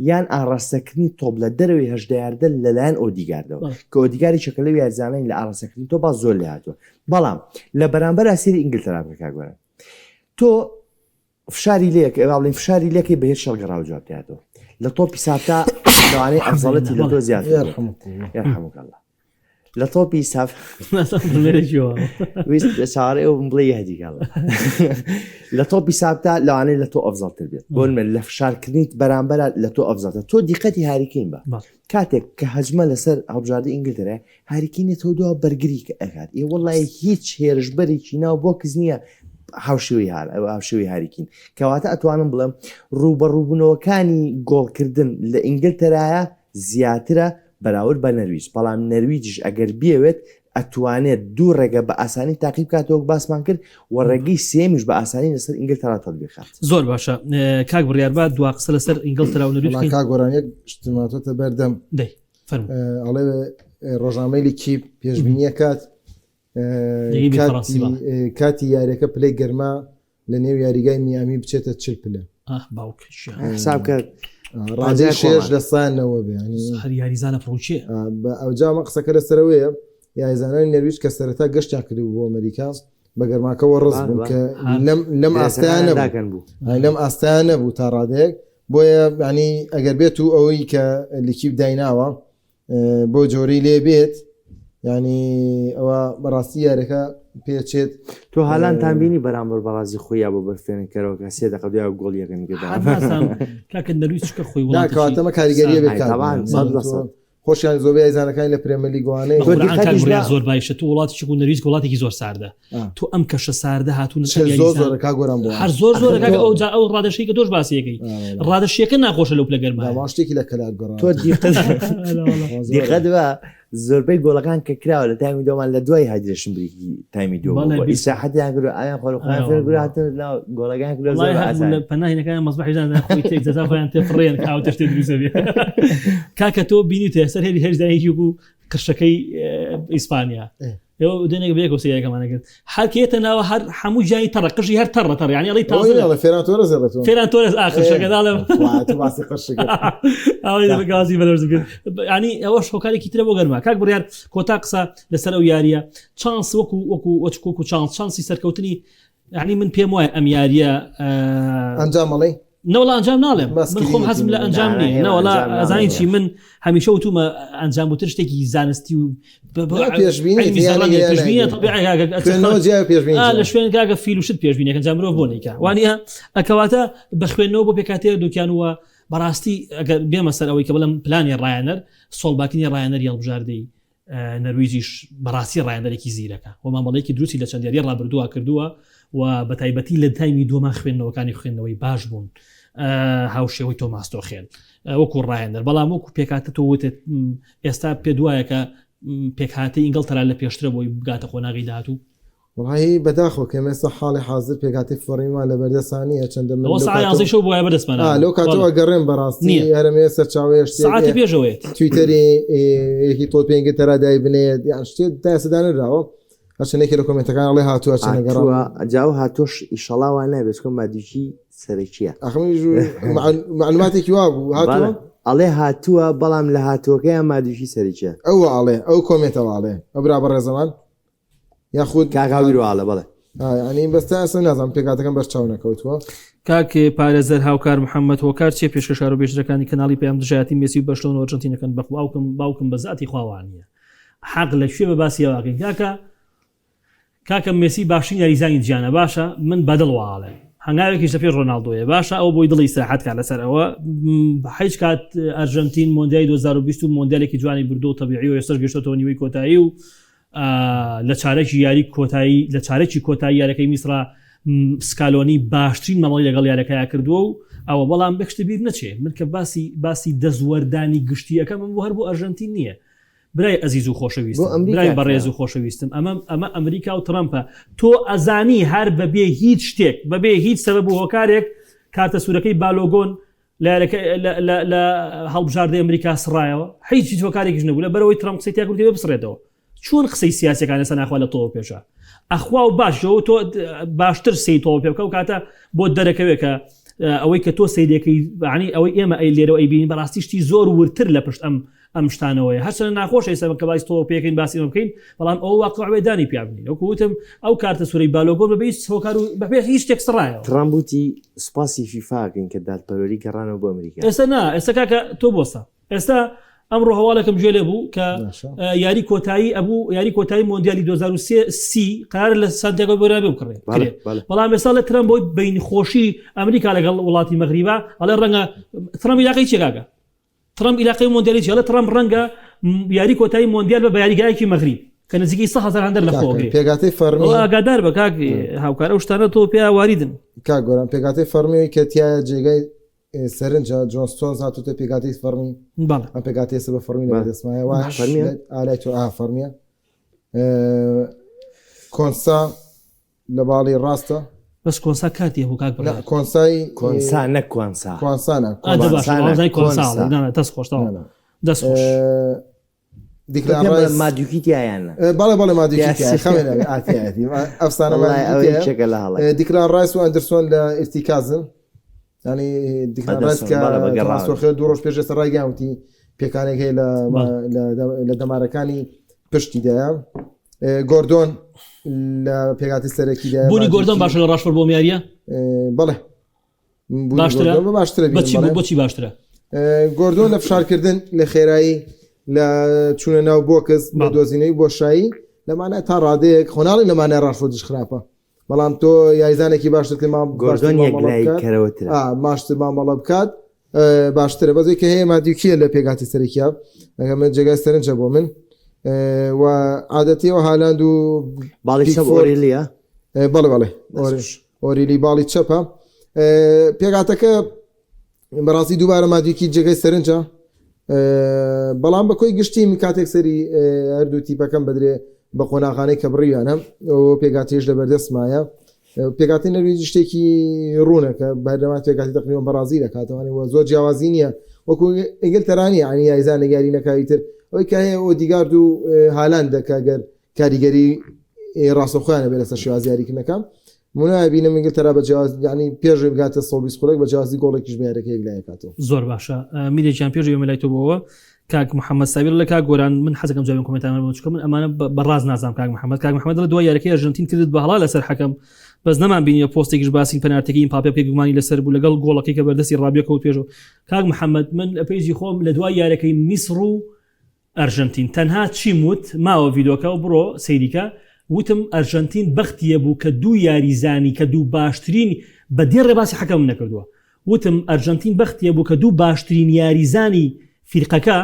یان ئاڕاستەکردنی تۆپ لە دەرەوەی هەژدەیاردە لەلایەن ئۆدیگاردەوە کە ئۆدیگاری چەکە لەو یاریزانەی لە ئاڕاستەکردنی تۆ باز زۆر لێ هاتووە بەڵام لە بەرامبەر ئاسیری ئینگلتەرا بکە گوێرە تۆ فشاری لێکی بە هێرش هەڵگەڕاوە جواب دێتەوە لە تۆپی سابتا لەوانەیە ئەفزەڵەتی لە تۆ زیاتر لە تۆپی ساب چارێ و بڵێ هەدیگاڵ لە تۆپی سابتا لەوانەیە لە تۆ ئەفزەڵتر بێت بۆ لە فشارکردنیت بەرامبەر لە تۆ ئەفزەڵتە تۆ دیقەتی هاریکەین بە کاتێک کە هەجمە لەسەر هەڵبژاردەی ئینگلتەرا هاریکینێتەوە دووە بەرگری ئەکات وەڵی هیچ هێرشبەرێکی ناو بۆ کەس نییە هاوشێوی هاریکین کەواتە ئەتوانم بڵێم ڕوبەڕووبوونەوەکانی گۆڵکردن لە ئینگلتەرایە زیاترە بەراورد بە نەرویج بەڵام نەرویجش ئەگەر بێوێت ئەتوانێت دوو ڕێگە بە ئاسانی تاقیب کاتەوە باسمان کرد و ڕێگەی سێمیش بە ئاسانی لەسەر ئینگلتەرا تەطبیق کات. زۆر باشە کاک بڕیار با دوا قسە لەسەر ئینگلتەرا و نەرویج بکەین. کا گۆرانیەک شتماتۆتە بەردەم دەی فەرموو. ئەڵێ ڕۆژنامەی لیکیب پێشبینیە کات کاتی یاریەکە پلەی گەرما لە نێو یاریگای میامی بچێتە 40 پلە حساب کرد ڕادی شێش لە سانەوە بێنی هەر یاریزانە پرۆچێ ئەوجامە قسەکە لەسەرەوەیە یاریزانانی نەرویج کە سەرەتا گەشتیان کردی بۆ ئەمریکا بە گەرماکەەوە ڕز بوون کە لەم ئاستایان نەبوو تا ڕادەیەک بۆیە ینی ئەگەر بێت و ئەوەی کە لیکیب دایناوە بۆ جۆری لێ بێت ینی ئەوە بەڕاستی یارەکە پێچێت. تۆ هاالانتان بینی بەرامبەر بەڕازی خۆیان بۆ بەرفێنکەرەوە کە سێ دقە دوای گۆڵ یەکەکە نەرویج چکە خۆی کاتەمە کاریگەریە بێت خۆشیان زۆبی ئایزانەکانی لە پرێمەلی گوانەی زۆر باشە تو وڵاتی و نەرویج وڵاتێکی زۆر ساردە تو ئەم کەشە ساردە هاتوون زۆر گۆران بۆ هەر زۆر ئەو ڕادەشەی کە دۆش باسیەکەی ڕادەشیەکە ناخۆشە لەو پلە گەرمە ماشتێکی لە کەلات گۆڕان تۆ دیقەتوە زۆربەی گۆڵەکان کە کراوە لە تایمی دۆمان لە دوای هایدرێشن بریکی تایمی دۆ ئیساحەتیان کرد ئایان گۆڵەکان پەناهینەکان مەزبەحیزان خۆی تێک جەزا خۆیان تێفڕێن کاو تشتێ دروستە بێ کاکە تۆ بینیتە سەر هێری هێرزانێکی و قشەکەی ئیسپانیا دێنێک بێک وسیەکەمانەکرد هەرکێتە ناوە هەر هەموو جایی تەڕە قژی هەر تەڕەتەڕ ینی ئەڵی تازە فێرانتۆرە زەڕێتەوە فێرانتۆرە ئاخرشەکەداڵێ گازی بەلەرز کرد ینی ئەوە شۆکارێکی ترە بۆ گەرما کاک بڕیار کۆتا قسە لەسەر ئەو یاریە چانس وەکو چانسی سەرکەوتنی ینی من پێم وایە ئەم یاریە ئەنجامەڵی نەوەڵا ئەنجام ناڵێم من خۆم حەزم لە ئەنجام نیە نەوەڵا ئەزانی چی من هەمیشە وتومە ئەنجام وتر شتێکی زانستی و لە شوێن کاگە فیلوشت پێشبینێک ئەنجام مرۆڤ بۆ نیکە وانە ئەکەواتە بە خوێندنەوە بۆ پێکاتێر دوکیانوە بەڕاستی ئەگەر بێمە سەر ئەوەی کە بڵم پلانی ڕایەنەر سۆڵباکینی ڕایەنەر هەڵبژاردەی نەرویجیش بەڕاستی ڕایەنەرێکی زیرەکە و مامەڵەیەکی دروستی لە چەند یاری ڕابردووە کردووە و بە تایبەتی لە تایمی دۆمان خوێندنەوەکانی خوێندنەوەی باش بوون هاوشێوەی تۆماستۆخێن وەکو ڕایەنەر بەڵام وەکو پێکاتە تۆ وتت ئێستا پێ دوایە کە پێکهاتی ئینگلتەرا لە پێشترە بۆی بگاتە خۆناغی داهاتوو وڵی بەداخۆ کە مێستا حاڵی حاضر پێکاتی فڕیمان لە بەردەسانیە چەندە شەو بۆە بەدەستمانە لەو کاتەوە گەڕێن بەڕاستی هەرمێ سەرچاوێش ساعتی پێشەوەیت تویتەری یەکی تۆ پێنگە تەرادای بنێت یان شتێت تا سەدانراوە هەرچنێکی لە کۆمنتەکان ئەڵێ هاتووە چەنەگەڕەوە جاو هاتۆش ئیشەڵاوان نابێت کۆم مادیشی سەرچیە معلوماتێکی وا بوو هاتووە ئەڵێ هاتووە بەڵام لە هاتووەکەیان مادیشی سەرچیە ئەو ئاڵێ ئەو کۆمنتەڵاڵێ ئەو برا بەڕێزەمان یاخود کاگاویروواڵە بڵێ ینی بەستا ئەسە نازانم پێکاتەکەم بەرچاو نەکەوتووە کاکێ پارێزەر هاوکار محەممەد هۆکار چێ پێشکەشار و بێژەکانی کەناڵی پێم دژایەتی مێسی و بەشلۆن و ئەرجنتینەکەن بە باوکم بە زاتی خواوانیە حەق لەکوێ بە باسیەواکەین کاکە مێسی باشین یاریزانی جیانە باشە من بەدڵواڵێ هەنگاوێکیش لەپێ ڕۆناڵدۆیە باشە ئەو بۆی دڵی ساحەت کار لەسەرەوە هیچ کات ئەرژەنتین مۆندیای 2020 و مۆندیالێکی جوانی بردو و تەبیعی و ێستاش گەشتەوە نیوەی کۆتایی و لە چارەکی یاری کۆتایی لە چارەکی کۆتایی یارەکەی میسرا سکالۆنی باشترین مەڵی لەگەڵ یارەکەیان کردووە و ئەوە بەڵام بەشتە بیر نەچێ من کە باسی دەزوەردانی گشتیەکە من بۆ هەر بۆ ئەرژەنتین نییە برای ئەزیز و خۆشەویستم برای بەڕێز و خۆشەویستم ئەمە ئەمریکا و ترەمپە تۆ ئەزانی هەر بەبێ هیچ شتێک بەبێ هیچ سەبەب و هۆکارێک کارتە سوورەکەی بالۆگۆن لە هەڵبژاردەی ئەمریکا سڕایەوە هیچ هۆکارێکیش نەبوو لە بەرەوەی ترەمپ قسەی تیا کردی بسڕێتەوە چۆن قسەی سیاسەکانە سەناخوا لە تۆ پێشە ئەخوا و باشەوە تۆ باشتر سی تۆ پێ بکە و کاتە بۆ دەرەکەوێت کە ئەوەی کە تۆ سیدەکەی عنی ئەوەی ئێمە ئەی لێرەوە ئەیبین بەڕاستیشتی زۆر ورتر لە پشت ئەم شتانەوەی هەرچەنە ناخۆشی سەبەن کە باسی تۆ پێکەین باسی بکەین بەڵام ئەو واقعوێدانی پیابنین وەکوتم ئەو کارتە سوورەی بالۆگۆ بەبێ هۆکار و بەبێ هیچ شتێک سڕایەوە ترامبوتی سوپاسی فیفاکەین کە دادپەروەری گەڕانەوە بۆ ئەمریکا ئێستا نا ئێستا کاکە تۆ بۆسە ئێستا ئەمڕۆ هەواڵەکەم گوێ لێ بوو کە یاری کۆتایی ئەبوو یاری کۆتایی مۆندیالی 2030 قرار لە سانتیاگۆ بۆرابێ بکڕێت بەڵام ئێستا لە ترەمپ بۆی بینخۆشی ئەمریکا لەگەڵ وڵاتی مەغریبا ئەڵێ ڕەنگە ترەمپ عیلاقەی چێکاکە ترەمپ عیلاقەی مۆندیالی چێڵە ترەمپ ڕەنگە یاری کۆتایی مۆندیال بە یاریگایەکی مەغریب کە نزیکی 100,000 هەندەر لە خۆگرێ پێگاتەی فەرمی ئاگادار بە کاک هاوکار ئەو شتانە تۆ پێ واریدن کاک گۆران پێگاتەی فەرمی کە تایە جێگای سەرنجە جۆنستۆنز هاتوتە پێگاتەی فەرمی ئەم پێگاتێسە بە فەرمی لە دەستمایە وای ئالای تۆ فەرمیە کۆنسا لە باڵی ڕاستە بەس کۆنسا کاتی هەبوو کاک بڕیار کۆنسای کۆنسا نەک کوانسا کوانسانە دەست خۆشتەوە دەست خۆش مادوکیتیایانە باڵێ باڵێ مادوکی ئەفسانە دیکران ڕایس و ئەندرسۆن لە ئرتیکازن ینی دیکران ڕایس کە دوو ڕۆژ پێش ئێستا ڕایگەوتی پێکانێک هەیە لە دەمارەکانی پشتیدایە گۆردۆن لە پێکاتی سەرەکیدا بوونی گۆردۆن باشە لە ڕاشفۆر بۆ میاریە بەڵێ باشترە بۆچی باشترە گۆردۆن لە فشارکردن لە خێرایی لە چونە ناو بۆ کەس بە دۆزینەی بۆشایی لەمانە تا ڕادەیەک خۆناڵی لەمانە ڕاشفۆر دش خراپە بەڵام تۆ یاریزانێکی باشتر گۆردۆن یەکلایکەرەوەتر ماشتر مامەڵە بکات باشترە بەزی کە هەیە مادیوکیە لە پێکاتی سەرکییا ئەگەمە جێگای سەرنجە بۆ من و عادەتیەوە هالاند و باڵی ئۆریلیە بەڵێ بەڵێ ئۆریلی باڵی چەپە پێکاتەکە بەڕاستی دووبارە مادیوکی جێگای سەرنجە بەڵام بە کۆی گشتی کاتێک سەری هەردوو تیپەکەم بدرێ بە قۆناغانەی کە بڕیانە پێگاتیش لە بەردەستمایە پێکاتی نەرویجی شتێکی ڕوونەکە بەردەوات پێکاتی تقریبا بەڕازی دەکاتەوەی وە زۆر جیاوازی نییە وەکو ئینگلتەرانی ینی یاریزان نەگاری نەکاوی تر ئەوەی کە هەیە ئۆدیگارد و هالاند دەکەگەر کاریگەری ڕاستەخۆیانە بێ لەسەر شێواز یاریکردنەکەم منابینم ئینگلتەرا بە جیاواز ینی پێش بگاتە 120 خولێک بە جیاوازی گۆڵێکیش بە یاریەکەیەک لایەکاتەوە زۆر باشە میلێکیان پێش ئێمە لای تۆ بۆەوە کاک محەممەد سابیر لە کاک گۆران من حەزەکەم جوابی کۆمنتانەوە چکە من ئەمانە بەڕاز نازام کاک محەممەد لە دوای یاریەکەی ئەرژەنتین کرد بە هەڵا لەسەر حەکەم بەس نەمان بینیە پۆستێکیش باسی پەنارتێکی پاپێ پێگومانی لەسەر بوو لەگەڵ گۆڵەکەی کە بەردەستی ڕابیە کەوت پێشەوە کاک محەممەد من پێیجی خۆم لە دوای یاریەکەی میسر و ئەرژەنتین تەنها چیم وت ماوە ڤیدۆکە و بڕۆ سەیریکە وتم ئەرژەنتین بەختیە بوو کە دوو یاریزانی کە دوو باشترین بە دێ ڕێباسی حەکەم نەکردووە وتم ئەرژەنتین بەختیە بوو کە دوو باشترین یاریزانی فیرقەکە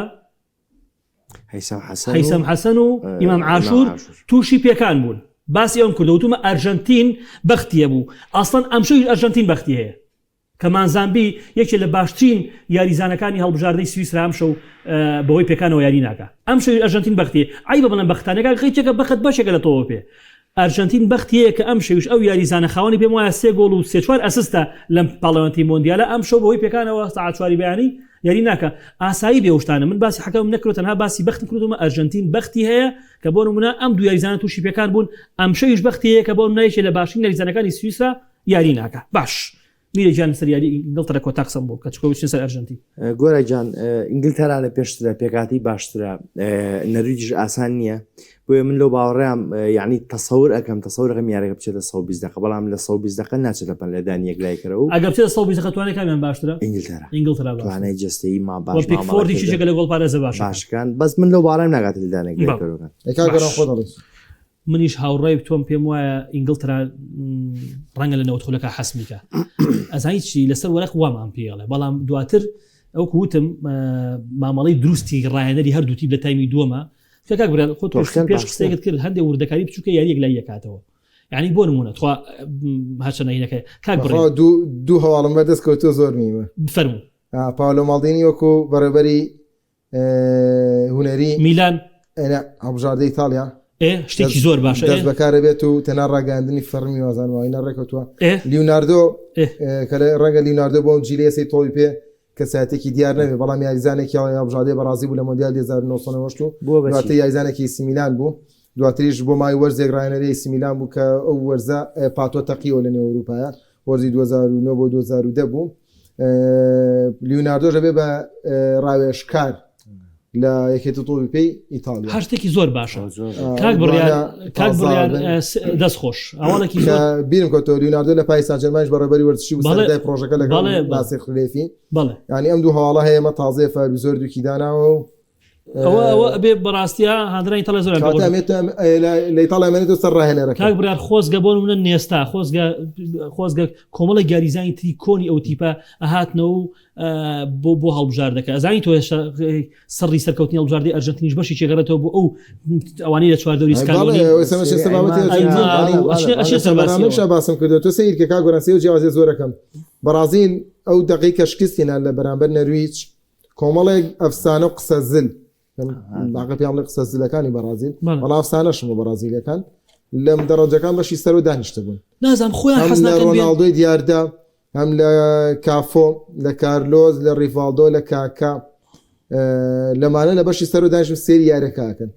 هەیسەم حەسەن و ئیمام عاشور تووشی پێکان بوون باسی ئەوم کردو وتمە ئەرژەنتین بەختیە بوو ئاسڵەن ئەمشەوی ئەرژەنتین بەختی هەیە کە مانزامبی یەکێک لە باشترین یاریزانەکانی هەڵبژاردەی سویسرا ئەمشە و بەهۆی پێکانەوە یاری ناکە ئەمشەوی ئەرژەنتین بەختی ئای بە بڵێن بەختانەکە خەیچێکە بەخت باشێکە لە تۆوە پێ ئەرژەنتین بەختیەیە کە ئەم شەویش ئەو یاریزانە خاوەنی پێم وایە 3 گۆڵ و 3-4 ئەسستە لەم پاڵەوەنتی مۆندیالە ئەم شەو بەهۆی پێکانەوە ساعات 4 بەیانی یاری ناکە ئاسایی بێوشتانە من باسی حەکەم نەکرۆ تەنها باسی بەخت کردومە ئەرژەنتین بەختی هەیە کە بۆ نمونە ئەم دوو یاریزانە تووشی پێکان بوون ئەم شەویش بەختی هەیە کە بۆ نایشێ لە باشترین یاریزانەکانی سویسرا یاری ناکە باش میرە جان سەریاری ئینگلتەرا کۆتاقسم بوو کە چکۆویچین سەر ئەرژەنتین گۆرە جان ئینگلتەرا لە پێشترە پێکاتی باشترە نەرویجش ئاسان نییە بۆیە من لۆ باوەڕێم یعنی تەسەور ئەەکەم تەسەورەکەم یاریەکە بچێتە 120 دقە بەڵام لە 120 دقە ناچێت لەپەن لە دانی یەکلایکەرەوە ئەگەر بچێتە 120 دقە توانێت کامیان باشترە ئینگلتەرا توانای جستەیی ما باش پێکفۆردیشێکە لە گۆڵ پارێزە باشەکان بەس من لەو باڕێم ناگات لە دانی یەکلایکەرەکان منیش هاوڕێی تۆم پێم وایە ئینگلترا ڕەنگە لە نەوتخۆلەکە حەسمیکە ئەزانی چی لەسەر وەرەق وامان پێڵێ بەڵام دواتر ئەو کووتم مامەڵی دروستی ڕایەنەری هەردووتی لە تایمی دووەمە کاک برا خۆ پێش قسەیەکت کرد هەندێک وردەکاری بچووکە یاریەک لای یەکاتەوە یعنی بۆ نمونە تخوا هەچە نینەکە کاک بڕ دوو هەواڵم بەدەستکەوتۆ زۆر نیمە فەرموو پاولۆ ماڵدینی وەکو بەڕێبەری هونەری میلان هەڵبژاردەی ئیتالیا شتێکی زۆر باشە دەست بەکارە بێت و تەنها ڕاگەاندنی فەرمی وازانەوەی نەڕێکەوتووە لیوناردۆ کە ڕەنگە لیوناردۆ بۆ جیلێسی تۆی پێ کە ساعتێکی دیار نەبێ بەڵام یاریزانێکی هەڵبژاردەی بەڕازی بوو لە مۆندیال 1990 دواتر یاریزانێکی سیمیلان بوو دواتریش بۆ مای وەرزێک ڕایەنەری سیمیلان بوو کە ئەو وەرزە پاتۆ تەقیەوە لە نێو ئەوروپایە وەرزی 2009 بۆ 2010 بوو لیوناردۆ دەبێ بە ڕاوێژکار لە یەکێتی تۆپی پێی ئیتالیا هەشتێکی زۆر باشە کاک بڕیار دەست خۆش ئەوانێکی بیرم کەوتۆ لیوناردۆ لە پای سان ژەرمانیش بەڕێبەری وەرزشی و سەردای پرۆژەکە لەگەڵ باسی خلێفی ینی ئەم دوو هەواڵە هەیەمە تازەیە فەرمی زۆر دووکی داناوە و ئەوە بێ بەڕاستیە هاندرای تەڵێ زۆر لە ئیتاڵیامێنێتەوە سەر ڕاهێنەرەکە کاک بڕیار خۆزگە بۆ منە نێستا خۆزگە کۆمەڵی گاریزانی تری کۆنی ئەو تیپە ئەهاتنەوە و بۆ هەڵبژاردەکە ئەزانی تۆ سەڕی سەرکەوتنی هەڵبژاردەی ئەرژەنتینیش بەشی چێگەڕێتەوە بۆ ئەو ئەوانەی لە چواردەوری سکانش باسم کردو تۆ سیر کە کاک گۆرانسی و جیاوازی زۆرەکەم بەرازیل ئەو دقیقە شکستیان لە بەرامبەر نەرویج کۆمەڵێک ئەفسانە و قسە زل باقی پێیان بڵێ قسە زلەکانی بەرازیل بەڵێ. بەڵام ئەفسانەشم بۆ بەرازیلەکان لەم دەڕەجەکان بەشی سەر و دانیشتە بوون نازانم خۆیان هەم حەز لە ناکەن بێن ڕۆناڵدۆی دیاردا هەم لە کافۆ لە کارلۆز لە ڕیڤالدۆ لە کاکا لەمانە لە بەشی سەر و دانیشت سێری یارەکەکەن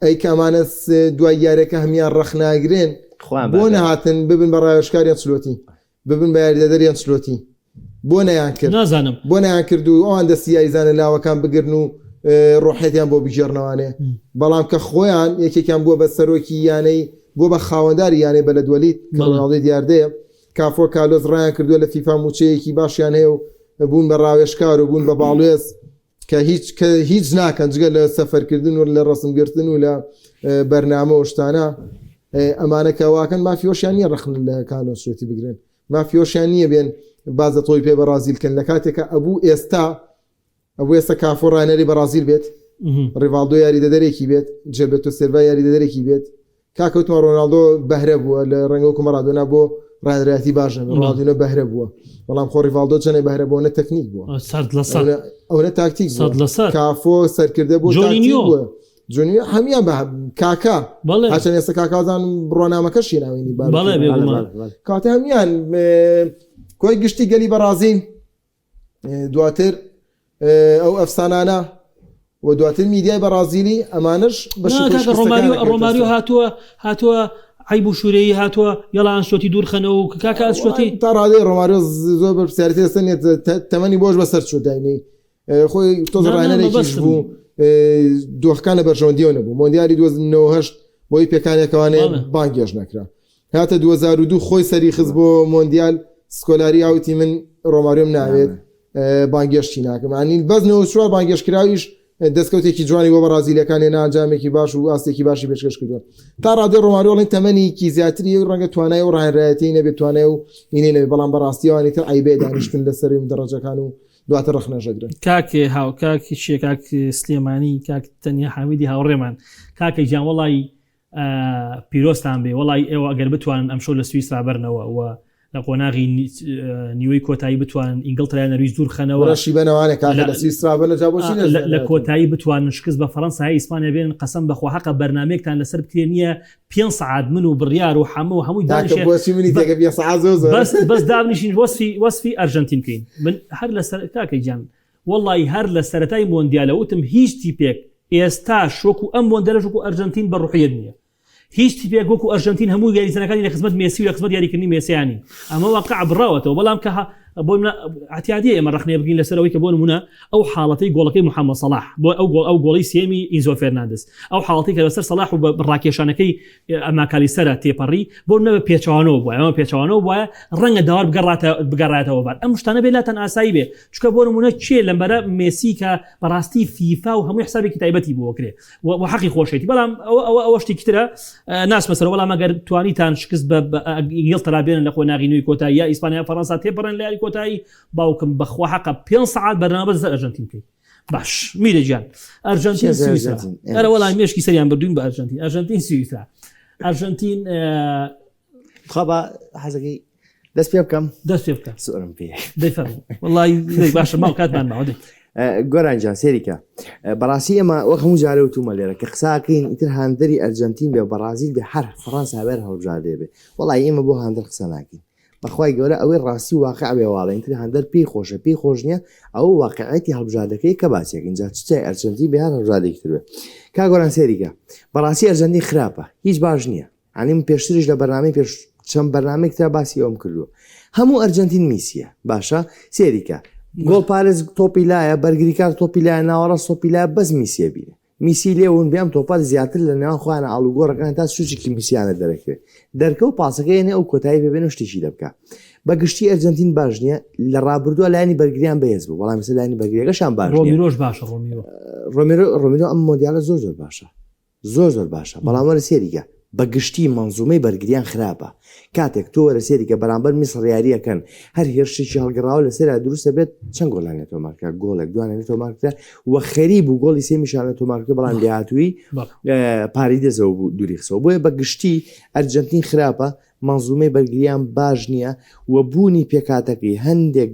ئەی کەمانە دوای یارەکە هەمیان ڕەخناگرێن بۆ نەهاتن ببن بە ڕایشکاریان سلۆتی ببن بە یاریدەدەریان سلۆتی بۆ نەیان کرد نازانم بۆ نەیان کرد و ئەوان دەستی یاریزانە لاوەکان بگرن و ڕۆحێتیان بۆ بژێڕنەوانێ بەڵام کە خۆیان یەکێکیان بووە بە سەرۆکی یانەی بۆ بە خاوەنداری یانەی بە لە دووەلیت ڕۆناڵدۆی دیاردەیە کافۆ کالۆز ڕایان کردووە لە فیفا موچەیەکی باشیان هەیە و بوون بە ڕاوێشکار و بوون بە باڵێز کە هیچ ناکەن جگە لە سەفەرکردن و لە ڕسمگرتن و لە بەرنامە و شتانە ئەمانە کەواکەن مافیۆشیان نیە ڕخن لە کانۆ سوێتی بگرن مافیۆشیان نییە بێن بازە تۆی پێ بەرازیلکەن لە کاتێکە ئەبوو ئێستا کافۆ ڕانەری بەرازیل بێت ڕیڤالدۆ یاریدەدەرێکی بێت جێبێت و سێرڤای یاریدەدەرێکی بێت کاکەوتمە ڕۆناڵدۆ بەهرە بووە لە ڕەنگە و مەرادۆنا بۆ ڕانراتی باشن ڕۆناڵدۆ بەهرە بووە بەڵام خۆ ڕیڤالدۆ چەنێ بەهرە بووە نە تەکنیک بووە ئەوە تاکتیک کافۆ سەرکردە بوو جۆنی هەمیان بە کاکا هاچەن ئێستا کاکازان ڕۆنامەکەشی ناوێنی کاتە هەمیان کۆی گشتی گەلی بەرازیل دواتر ئەو ئەفسانانە و دواتر میدیای بەرازیلی ئەمانش ڕۆماریۆ هاتووە عیب و شوورەیە هاتووە یەڵان شۆتی دوورخەنەوە و کاکە شۆتی تا ڕادەی ڕۆماریۆ زۆر بەرسیارەتی ئێستانێت تەمەنی بۆش بەسەر چۆداینەی خۆی تۆز ڕایەنەرێکیش بوو دۆخەکانە بەرژەوەندیەوە نەبوو مۆندیالی 2009 بۆی پێکانێکەوانێ بانگێژ نەکرا هاتە 2002 خۆی سەری خست بۆ مۆندیال سکۆلاری ئاوتی من ڕۆماریۆم ناوێت بانگێشتی ناکەم ئەنی بەزنەوە چوار بانگێشکراویش دەستکەوتێکی جوانی بۆ بەرازیلەکانی ناجامێکی باش و ئاستێکی باشی پێشکەش کردووە تا ڕادێ ڕۆماریۆڵین تەمەنیکی زیاتری و ڕەنگە توانای و ڕاهێنرایەتی نەبێت توانای و اینەی نەبێت بەڵام بەڕاستیەوەی تر عیبێ دانیشتن لەسەر دەڕەجەکان و دواتر ڕخنەژەگرن کاکێ هاو کاکی شێ کاک سلێمانی کاک تەنیا حەمیدی هاوڕێمان کاکە گیان وەڵی پیرۆستان بێ وەڵی ئێوە ئەگەر بتوانن ئەمشۆ لە سویس رابەرنەوە و لە قۆناغی نیوەی کۆتایی بتوان ئینگلترا نەرویج دوور خەنەوە ڕەشی بنەوانێک لە سویسرا لە جابۆچی لە کۆتایی بتوانن شکست بە فەڕەنسا ئیسپانیا بێن قەسەم بەخوا حەقە بەرنامەیەکتان لەسەر بکرێ نییە 5 سعات من و بڕیار و هەمووی بەس دابنیشین وەسفی ئەرژەنتین بکەین من هەر لەسەر کاکەی گیان وەڵی هەر لە سەرەتای مۆندیالە وتم هیچ تیپێک ئێستا شۆک و ئەم مۆندیالە شۆک و ئەرژەنتین بەڕوحیەت نییە هیچ تیپێک وەکو ئەرژەنتین هەموو یاریزانەکانی لە خزمەت مێسی و لە خزمەت یاریکردنی مێسیانی ئەمە واقع بڕاوەتەوە بەڵام کە بۆ احتیاطی ئێمە ڕخنێ بگین لەسەرەوەی کە بۆ نمونە ئەو حاڵەتەی گۆڵەکەی محەممەد سەلاح بۆ ئەو گۆڵی سێمی ئینزۆ فێرناندس ئەو حاڵەتی کە لەسەر سەلاح و ڕاکێشانەکەی ئەماکالی سەرە تێپەڕی بۆ نەبە پێچوانەوە بووە ئەمە پێچوانەوە وایە ڕەنگە داوار بگەڕاتەوە بار ئەم شتانە بێ لاتەن ئاسایی بێ چکە بۆ نمونە چێ لەمبەرە مێسی کە بەڕاستی فیفا و هەموو حسابێکی تایبەتی بۆ کرێ و حەقی خۆشێتی بەڵام ئەوە شتێکی ترە ناسمەسەر بەڵام ئەگەر توانیتان شکست بە ئینگلترا بێنن لە قۆناغی نوێی کۆتایی یا ئیسپانیا فەڕەنسا تێپەڕن لە یاری کۆتایی باوکم بەخوا حەقە 5 سعات بەرنامە بەس ئەرژەنتین بکەیت باش میرە گیان ئەرژەنتین سویسرا ئەرە وەڵام مێشکی سەریان بردوین بە ئەرژەنتین سویسرا ئەرژەنتین خوا بە حەزەکەی دەست پێ بکەم سوورم پێ دەیفەرموو وەڵی باشە ماڵ کاتمان ماوە گۆرانجان سێریکە بەڕاستی ئەمە وەک هەموو جارە وتومە لێرە کە قساکەین ئیتر هاندەری ئەرژەنتین بێ بەرازیل بێ هەر فەڕەنسا هەبەر هەڵبژاردێ بێ وەڵی ئێمە بۆ هاندەر قسە ناکەین بەخوای گەورە ئەوەی ڕاستی واقع بێواڵە ئینتر هەندەر پێی خۆشە پێی خۆش نییە ئەو واقعەتی هەڵبژاردەکەی کە باسێک اینجا چای ئەرجەنتی بێهار هەڵبژاردێکی تروێ کاگۆران سێریکە بەڕاستی ئەرجەنتی خراپە هیچ باش نییە ئەنی من پێشتریش لە بەرنامەی پێش چەند بەرنامێک تا باسی ئەوم کردووە هەموو ئەرجەنتین میسیە باشە سێریکە گۆڵ پارێز تۆپی لایە بەرگریکار تۆپی لایە ناوەڕاست تۆپی لایە بەس میسیە بینە میسی لێون بیام تۆپات زیاتر لە نێوان خوانە ئاڵوگۆڕەکان تا سوچێکی میسیانە دەرەکرێت دەرکە و پاسەکەیێنێ ئەو کۆتایی پێبێنە شتێکی دەبکە بەگشتی ئەرجەنتین باش نییە لە ڕابردووە لایانی بەرگریان بەهێز بوو وەڵام مثل لایانی بەرگریەکەشان باش ڕۆمیرۆش باشە ڕۆمیرۆ ئەم مۆندیالە زۆر باشە زۆر باشە بەڵام وەرە سێریکە بەگشتی منزومەی بەرگریان خراپە کاتێک تۆ وەرە سێریکە بەرامبەر میسر یاریەکەن هەر هێرشێکی هەڵگەڕاوە لەسەرا دروستە بێت چەند گۆڵانێتەوە مارکە گۆڵێک دوانێتەوە مارکە وە خەریب و گۆڵی سێمیشانێتەوە مارکە بەڵام لێهاتووی پاری دەزەوە بوو دووری خسەوە بۆیە بەگشتی ئەرجەنتین خراپە منزومەی بەرگریان باش نییە و بوونی پێکاتەکەی هەندێک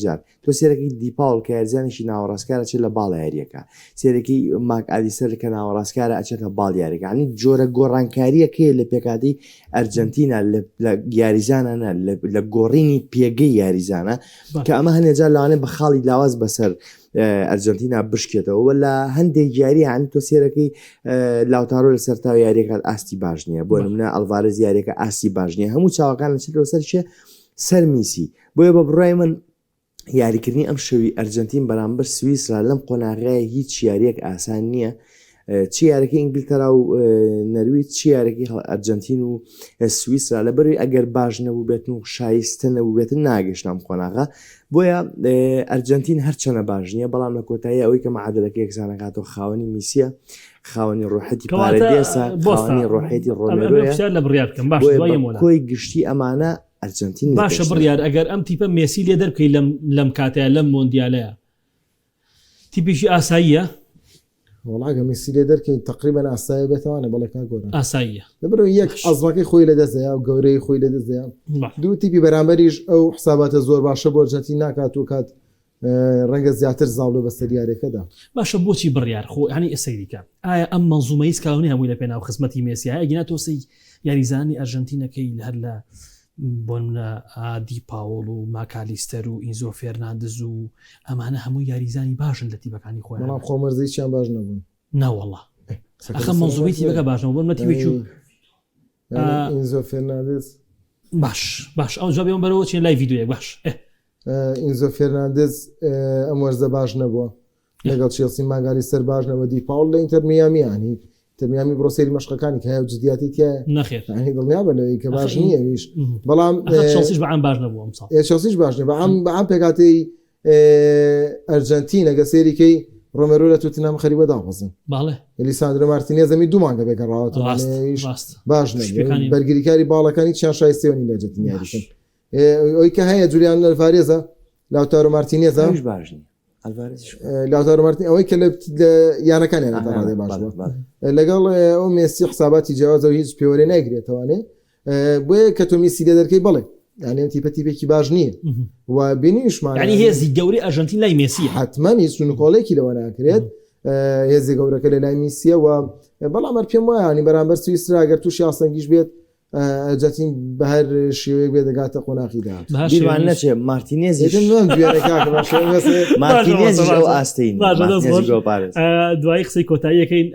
جار تۆ سێرەکەی دیپاڵ کە یارزانێکی ناوەڕاستکارە چێت لە باڵ یاریەکە سێرەکەی ماک ئادیسەر کە ناوەڕاستکارە ئەچێتە باڵ یاریەکە عنی جۆرە گۆڕانکاریەکەی لە پێکاتی ئەرجنتینا لە یاریزانە لە گۆڕینی پێگەی یاریزانە کە ئەمە هەندێجار لەوانێ بە خاڵی لاواز بەسەر ئەرجنتینا بشکێتەوە لە هەندێک یاری عنی تۆ سێرەکەی لاوتارۆ لە سەرتاوی یاریەکە ئاستی باش نییە بۆ نمونە ئەلڤارێز یاریەکە ئاستی باش نییە هەموو چاوەکان لەچێتەوە سەرچێ سەر میسی بۆیە بە بڕای من یاریکردنی ئەم شەوی ئەرجنتین بەرامبەر سویسرا لەم قۆناغایە هیچ یاریەک ئاسان نییە چی یارەکە ئینگلتەرا و نەرویج چی یارەکەی ئەرجنتین و سویسرا لە بەروی ئەگەر باش نەبوو بێت و شایستە نەبوو بێتن ناگەشتام قۆناغا بۆیە ئەرجنتین هەرچەنە باش نییە بەڵام لە کۆتایی ئەوەی کە مەعادلەکە یەکسانەکاتەوە خاوەنی میسیە خاوەنی ڕۆحەتی پارەدێسە خاوەنی ڕۆحەتی ڕۆمێرۆیە لە بڕیارکەم باش کۆی گشتی ئەمانە ئەرجنتین باشە بڕیار ئەگەر ئەم تیپە مێسی لێ دەرکەی لەم کاتەیە لەم مۆندیالەیە تیپیشی ئاساییە وڵاگە میسی لێ دەرکەی تقریبا ئاسایە بێتوانە بەڵێکا گۆرە ئاساییە لەبەرەوە یەک ئەزمەکەی خۆی لە دەستەیە و گەورەی خۆی لە دەستەیە دوو تیپی بەرامبەریش ئەو حساباتە زۆر باشە بۆ ئەرجنتین ناکات و کات ڕەنگە زیاتر زاڵۆ بەسەر یاریەکەدا باشە بۆچی بڕیار خۆ هەنی ئەسەیریکە ئایا ئەم مەنزومەی سکاونی هەمووی لە پێناو خزمەتی مێسیە ئەگینا تۆسی یاریزانی ئەرژەنتینەکەی هەر لە بۆنە دی پاوڵ و ماکالیستەر و ئینزۆ فێرناندز و ئەمانە هەموو یاریزانی باشن لە تیبەکانی خۆیان بەڵام خۆمەرزییان باش نەبوون ناوەڵە ئەخە مەنزومەی تیبەکە باش نەبوو بۆ نەتیبێکی ئینزۆ فێرناندز باش ئەو جوابێ بەرەوە چێن لای ڤیدیۆیە باش ئینزۆ فێرناندز ئەم وەرزە باش نەبووە لەگەڵ چێلسی ماگالیستەر باش نەبوو دی پاوڵ لە ئینتەر میامیانی تەمیامی بڕۆسەری مەشقەکانی کە هەیە جدیاتی تایە نەخێر دڵنیا بەلەوەی کە باش نییە ویش بەڵام چەلسیش بەعام باش نەبووە چەلسیش باش نیە بەعام پێکاتی ئەرجەنتین ئەگە سێریکەی ڕۆمێرۆ لە توتنام خەریبە داوەزن باڵێ ئەلیساندرۆ مارتینێز زەمی دوومانگە بێگەڕاوەتەوە باش بەرگریکاری باڵەکانی چیان شایستێنی لە ئەرجەنتین یاریکردن ئەوەی کە هەیە جولیان ئەلڤارێزە لاوتارۆ مارتینێزە باش نییە لاوتارۆ مارتین ئەوەی کە لە یانەکانیان ڕادێ باش لەگەڵ ئەو مێسی حساباتی جیاوازە و هیچ پێوەرێ ناگرێتەوانێ بۆیە کە تۆ میسی لێ دەرکەی بڵێ یعنی تیپەتیپێکی باش نییە و بینیشمان ینی هێزی گەوری ئەرژەنتین لای مێسی حتمما هیچ نکۆڵێکی لەوە ناکرێت هێزی گەورەکە لە لای میسیە و بەڵام پێم وایە ینی بەرامبەر سویسرا ئەگەر تووشی ئاسەنگیش بێت ئەرجەنتین بە هەر شێوەیەک بێ دەگاتە قۆناغیدا بیروان نەچێ مارتینێزیش ئەو ئاستەین دوای قسەی کۆتاییەکەین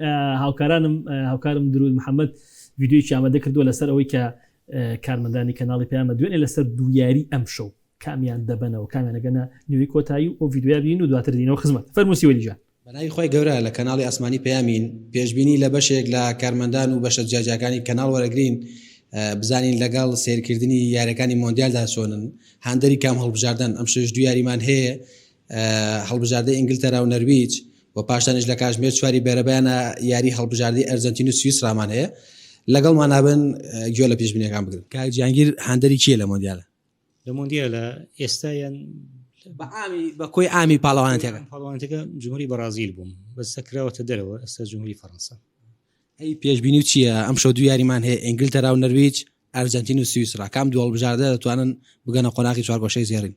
هاوکارم درود محەممەد ڤیدیۆی ئامادە کردووە لەسەر ئەوەی کە کارمەندانی کەناڵی پەیامە دوێنێ لەسەر دوویاری ئەم شەو کامیان دەبنەوە کامیانەگەنە نوێی کۆتایی و ڤیدیۆ بین و دواتر دینەوە خزمەت فەرمووسی وەلیجان بەناوی خۆی گەورە لە کەناڵی ئاسمانی پەیامین پێشبینی لە بەشێک لە کارمەندان و بەشە جیاجەکانی کەناڵ وەرەگرین بزانین لەگەڵ سیرکردنی یاریەکانی مۆندیالدا چۆنن هەندێری کام هەڵبژاردن ئەم شش دو یاریمان هەیە هەڵبژاردەی ئینگلتەرا و نەرویج و پاشتانش لە کاتژمێر 4 بێرەبیانە یاری هەڵبژاردی ئەرجەنتین و سویسرامان هەیە لەگەڵمان نابن گوێ لە پێشبینیەکان بگرن کاک جیهانگیر هەندێری چیە لە مۆندیالە لە مۆندیالە ئێستایان بە کۆی ئامی پاڵەوانەتەکە پاڵەوانەتەکە جمهوری بەرازیل بووم بەس سەکراوەتە دەرەوە ئێستا جمهوری فەڕەنسا ئەی پێشبینی و چییە ئەم شەو دو یاریمان هەیە ئینگلتەرا و نەرویج ئەرجەنتین و سویسرا کام دووەڵ بژاردە دەتوانن بگەنە قۆناغی چوارگۆشەی زێڕین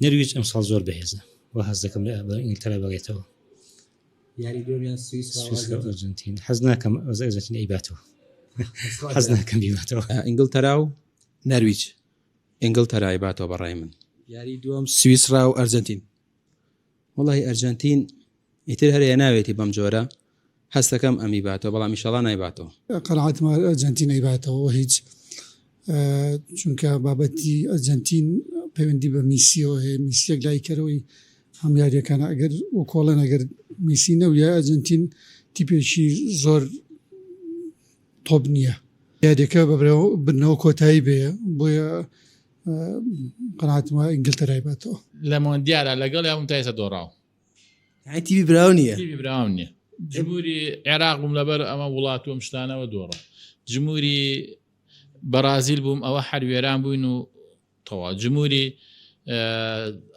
نەرویج ئەمساڵ زۆر بەهێزە و هەز دەکەم لە ئینگلتەرا بەڵێتەوە یاری دومیان سویسرا ئەرجەنتین حەز ناکەم ئەرجەنتین ئەیباتەوە حەز ناکەم بیباتەوە ئینگلتەرا و نەرویج ئینگلتەرا ئەیباتەوە بەڕای من یاری دووەم سویسرا و ئەرجەنتین وڵی ئەرجەنتین ئیتر هەرەیە ناوێتی بەم جۆرە هەستەکەم ئەمی باتەوە بەڵام ئیشەڵا نایباتەوە قەناعەتم ئەرجەنتین ئەیباتەوە هیچ چونکە بابەتی ئەرجەنتین پەیوەندی بە میسیەوە هەیە میسیەک لایکەرەوەی هەم یاریەکانە ئەگەر و کۆڵەن ئەگەر میسی نەویە ئەرجەنتین تیپێکی زۆر تۆپ نییە یاریەکە بنەوە کۆتایی بێ بۆیە قەناعەتم ئینگلتەرا ئەیباتەوە لە مۆندیالە لەگەڵ یاوم تایسە دۆڕاو تیوی براو نییە تیوی براون نییە جمهوری عێراق بووم لەبەر ئەمە وڵات و شتانەوە دۆڕە جمهوری بەرازیل بووم ئەوە هەروێران بووین و تەوا جمهوری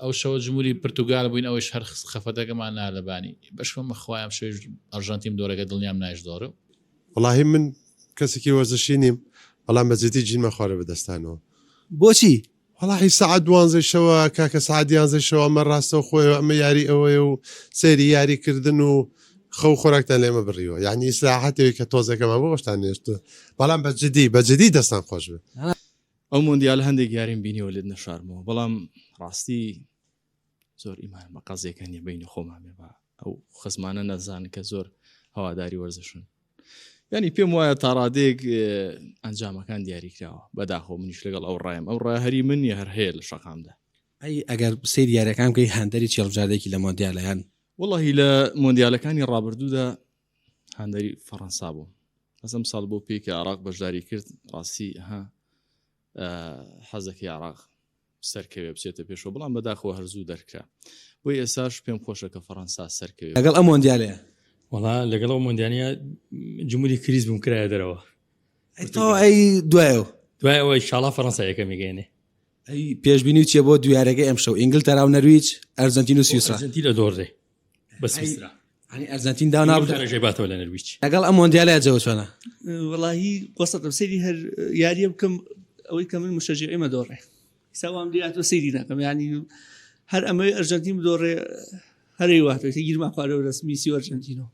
ئەو شەوە جمهوری پرتوگال بووین ئەوەش هەر خەفەتەکەمان نالەبانی بەشمە خۆیان شوێژ ئەرژەنتین دۆرەکە دڵنیام نایش دۆڕە وڵاهی من کەسێکی وەرزشی نیم بەڵام بەجددی جینمە خوارە بەدەستانەوە بۆچی وڵی سعات دوانزەشەوە کاکە سعات دیانزەشەوە ئەمە ڕاستە خۆی ئەمە یاری ئەوەیە و سەیری یاریکردن و خەو خۆراکتان لێمە بڕیوە یعنی ئیسلاحاتەوەی کە تۆزەکەمە بۆ بەشتان نێشتە بەڵام بەجددی دەستان خۆش بێت ئەو مۆندیال هەندێک یاریم بینیەوە لێت نەشارمەوە بەڵام ڕاستی زۆر ئیمان بە قەزێکە نیە بینی خۆمامێ بە ئەو خزمانە نەزان کە زۆر هەواداری وەرزشن ینی پێم وایە تا ڕادێک ئەنجامەکان دیاریکراوە بەداخۆ منیش لەگەڵ ئەو ڕایم ئەو ڕاهەری من یە هەر هەیە لە شەقامدا ئەی ئەگەر سەیری یاریەکان بکەی هەندەری چێڵبژاردێکی لە مۆندیالەیان وڵی لە مۆندیالەکانی ڕابردوودا هەندەری فەڕەنسا بوو بەسم ساڵ بۆ پێکە عراق بەشداری کرد ڕاستی حەزەکی عراق سەرکەوێ بچێتە پێشەوە بەڵام بەداخەوە هەرزوو دەرکرا بۆی ئێساش پێم خۆشە کە فەڕەنسا سەرکەوێ لەگەڵ ئەم مۆندیالەیە وڵا لەگەڵ ئەو مۆندیانە جمهوری کریس بووم کرایە دەرەوە ئەی دوایەوە دوایەوەی شاڵا فەڕەنسا یەکە میگەێنێ ئەی پێشبینی چیە بۆ دویارەکە ئەمشەو ئینگلتەرا و نەرویج ئەرجەنتین و سویسرا ئەرجەنتین لە دۆڕێ بە سویسرا ئەرجەنتین داونابوو ڕێژەی باتەوە لە نەرویج لەگەڵ ئەم مۆندیالە جەوە چۆنە وڵی قۆسەتم سەیری هەر یاریە بکەم ئەوەی کە من مشەجێ ئێمە دۆڕێ ساوام دیاتۆ سەیری ناکەم ینی هەر ئەمەی ئەرجەنتین بدۆڕێ هەرەی واتێتە گیرما خوارەوە ڕسمیسی ئەرجەنتینەوە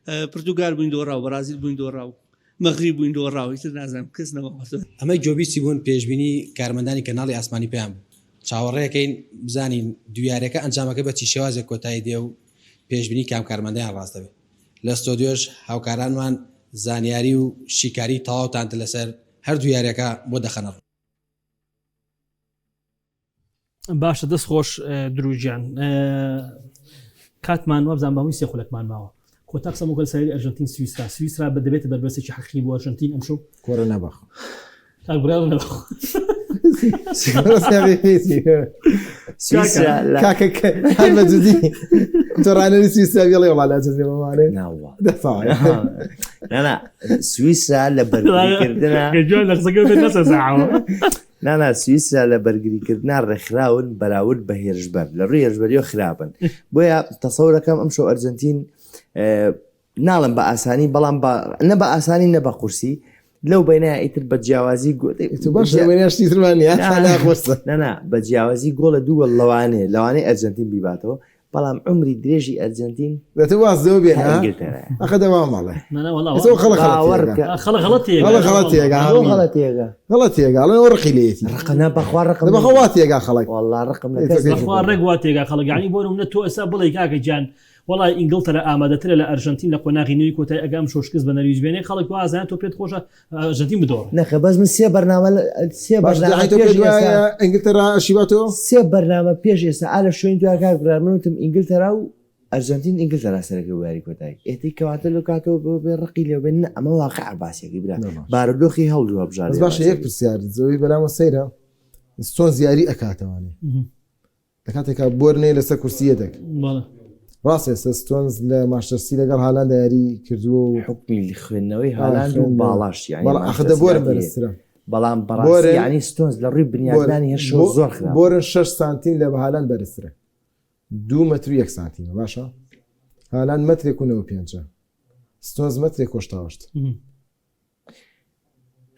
پرتوگال بووین دۆڕاو بەرازیل بووین دۆڕاو مەغری بووین دۆڕاوی تر نازانم کەس نەوەڵاتە ئەمەی جۆبیستی بوون پێشبینی کارمەندانی کەناڵی ئاسمانی پێیان بوو چاوەڕێەکەین بزانین دویارەکە ئەنجامەکە بە چی شێوازێک کۆتایی دێ و پێشبینی کام کارمەندیان ڕاستە بێت لە ستۆدیۆش هاوکارانمان زانیاری و شیکاری تەواوتانتە لەسەر هەردوو یاریەکە بۆ دەخەنەڕ باشە دەست خۆش دروژیان کاتمان وابزان باوی سێ خولەکمان ماوە کۆتا قسەم وکەل سەیری ئەرجەنتین سویسرا بەدەبێتە بەربەسێکی حەقیقی بۆ ئەرجەنتین ئەمشەو کۆرە نەبەخ کاک برا نەبەخ مەجددی تۆڕانەری سویسرا بێڵێ وڵا جزێمەمانێ نانا سویسرا لە بەرگریکردنە لە قسەکە بێت نەسە ساعەوە نانا سویسرا لە بەرگریکردنا ڕێکخراون بەراورد بە هێرشبەر لە ڕووی هێرشبەریەوە خراپن بۆیە تەسەورەکەم ئەمشەو ئەرجەنتین ناڵم بە ئاسانی بەڵام نە بە ئاسانی نە بە قورسی لەو بینایە ئیتر بە جیاوازی نانا بە جیاوازی گۆڵە دووە لەوانەیە ئەرجەنتین بیباتەوە بەڵام عمری درێژی ئەرجەنتین دەتواز دەوە بێ ئەخە دەوام ماڵێ غەڵەتێگا ڕقی لێتی ڕقەنا بەخوا ڕقم بەخەواتێگا خەڵک والله ڕقم ڕێگواتێگا خەڵک ینی بۆ منە تۆ ئێستا بڵێ کاکە جان وڵای ئینگلتەرە ئامادەترە لە ئەرژەنتین لە قۆناغینەوەی کۆتای ئەگەم شۆشکس بە نەرویج بێنێ خەڵک وازان تۆ پێت خۆشە ئەرژەنتین بدۆڕ نەخە بەس من سێ بەرنامە ئینگلتەرا شیباتەوە سێ بەرنامە پێش ئێستا ئالە شوێن دوای کاک برار منوتم ئینگلتەرا و ئەرژەنتین ئینگلتەرا سەرەکە واری کۆتایی ئێتی کەواتە لە کاتەوە بێ ڕقی لێ بێن ئەمە واقع باسێکی برا بارودۆخی هەڵدووە بژار باش یەک پرسیار زەوی بەلامە سەیرە ستۆن زیاری ئەکاتەوانێ لەکاتێکا بۆرنێ لەسەر کورسیە دەکە ڕاستێ ستۆنز لە ماشتەرسی لەگەڵ هالاند یاری کردووە و حکمی خوێندنەوەی هالاند و باڵاش ئەخدە بۆرە بەرزترە بەڵام بەڕاستی ستۆنز لە ڕووی بنیادانی هەشەوە زۆر خراپ بۆرن 6 سانتیم لە بە هالاند بەرزترە 2 متر و 1 سانتیمە باشە هالاند مەترێک و 95 ستۆنز مەترێک کۆشتاوەشت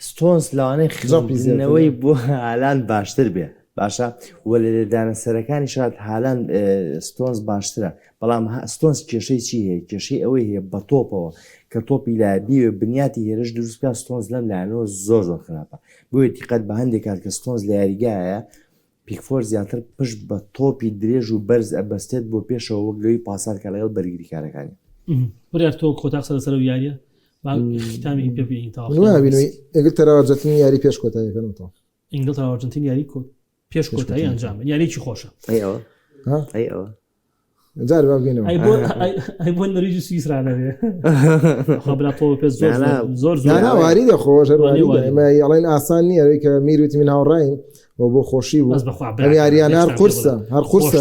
ستۆنز لەوانەیە خزانەوەی بۆ هالاند باشتر بێ باشە وە لە لێدانە سەرەکانی شاد هالاند ستۆنز باشترە بەڵام ستۆنز کێشەی چی هەیە کێشەی ئەوەی هەیە بە تۆپەوە کە تۆپی لا بیوێ بنیاتی هێرش دروستکە ستۆنز لەم لایەنەوە زۆر زۆر خراپە بۆیە تیقەت بە هەندێک کات کە ستۆنز لە یاریگایە پیکفۆر زیاتر پشت بە تۆپی درێژ و بەرز ئەبەستێت بۆ پێشەوە وەک لەوەی پاسارکە لەگەڵ بەرگریکارەکانی بڕیار تۆ کۆتا قسە لەسەر یاریە ختامی پێ بینین ئینگلتەرا ئەرجەنتین یاری پێش کۆتاییەکەنەوە ئینگلتەرا ئەرجەنتین یاری پێش کۆتایی ئەنجام یاریی خۆشە جار بابگەینەوە ئەی بۆ نەرویج و سویسرا نەبێ خەبرا تۆ پێ زۆر واری دەخۆش ئەڵێن ئاسان نییە ئەوەی کە میروتی من هاوڕایم بۆ خۆشی بوو ئەم یاریانە هەر قورسە هەر قورسە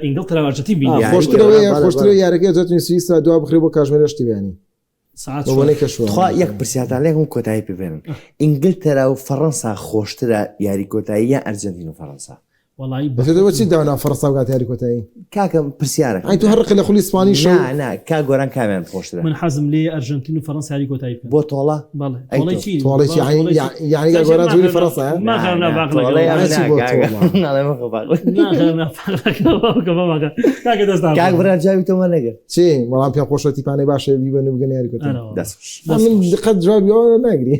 ئینگلتەرا ئەرجەنتین خۆشترەوەی یارەکەی ئەرجەنتین سویسرا دوا بخرێ بۆ کاتژمێرە شتیبانی یەک پرسیاتانێکم کۆتایی پێبێنن ئینگلتەرا و فەڕەنسا خۆشترە یاری کۆتایی یان ئەرجەنتین و فەڕەنسا وڵی دەکردەوە چی دانا فەرسا وگات یاری کۆتایی کاکەم پرسیارە ئای تو هەرق لە خولی اسپانی شو نا کا گۆران کامیان خۆشترە من حەزم لێ ئەرژنتین و فەڕەنسا یاری کۆتایی بکەن بۆ تۆڵە تۆڵێکی یعنی گۆران جووری فەرەنسا کاک بڕان جاوی تۆمە نەگەر چی وەڵام پێ خۆشە تیپانەی باشە بیبن و بگەن یاری کۆتایی من دقت جوابیەوە ناگری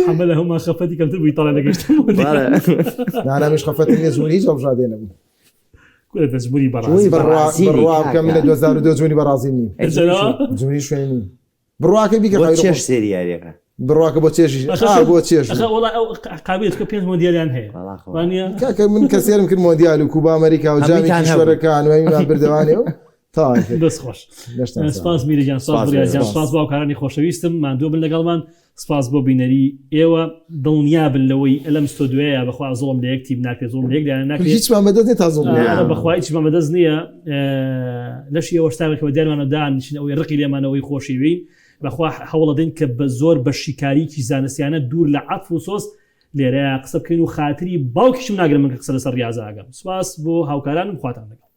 حمله هما خفتي كم تبي طالع لقيت أنا مش خفت إني زوري جاب جادينا كل تزوري برازيل بروا كم من 2002 زوري برازيلني زوري شويني بروا كبيك خير وش سيري يعني بروا كبوتشيش بوتشيش والله قابلت كبير مونديال يعني هي كاك من كثير يمكن مونديال وكوبا أمريكا وجامي كشوركان وين بردواني دەست خۆش سپاس میرجان سپاس باوکارانی خۆشەویستم ماندوو بن لەگەڵمان سپاس بۆ بینەری ئێوە دڵنیا بن لەوەی ئەلەم ستۆدیۆیە بەخوا زۆڵم لە یەکتیب ناکرێت زۆڵم لە یەکدایان ناکرێت هیچمان بەدەست تا زۆڵ بەخوا هیچمان بەدەست نییە لەشی ئەوە شتاوێکەوە دیارمانە دانیشن ئەوەی ڕقی لێمانەوەی خۆشیوین بەخوا هەوڵ دەدەین کە بە زۆر بە شیکاریکی زانستیانە دوور لە عەتف و سۆس لێرەیە قسە بکەین و خاتری باوکیشم ناگرم من کە قسە لەسەر ریاضە ئەگەم سپاس بۆ هاوکارانم خواتان لەگەڵ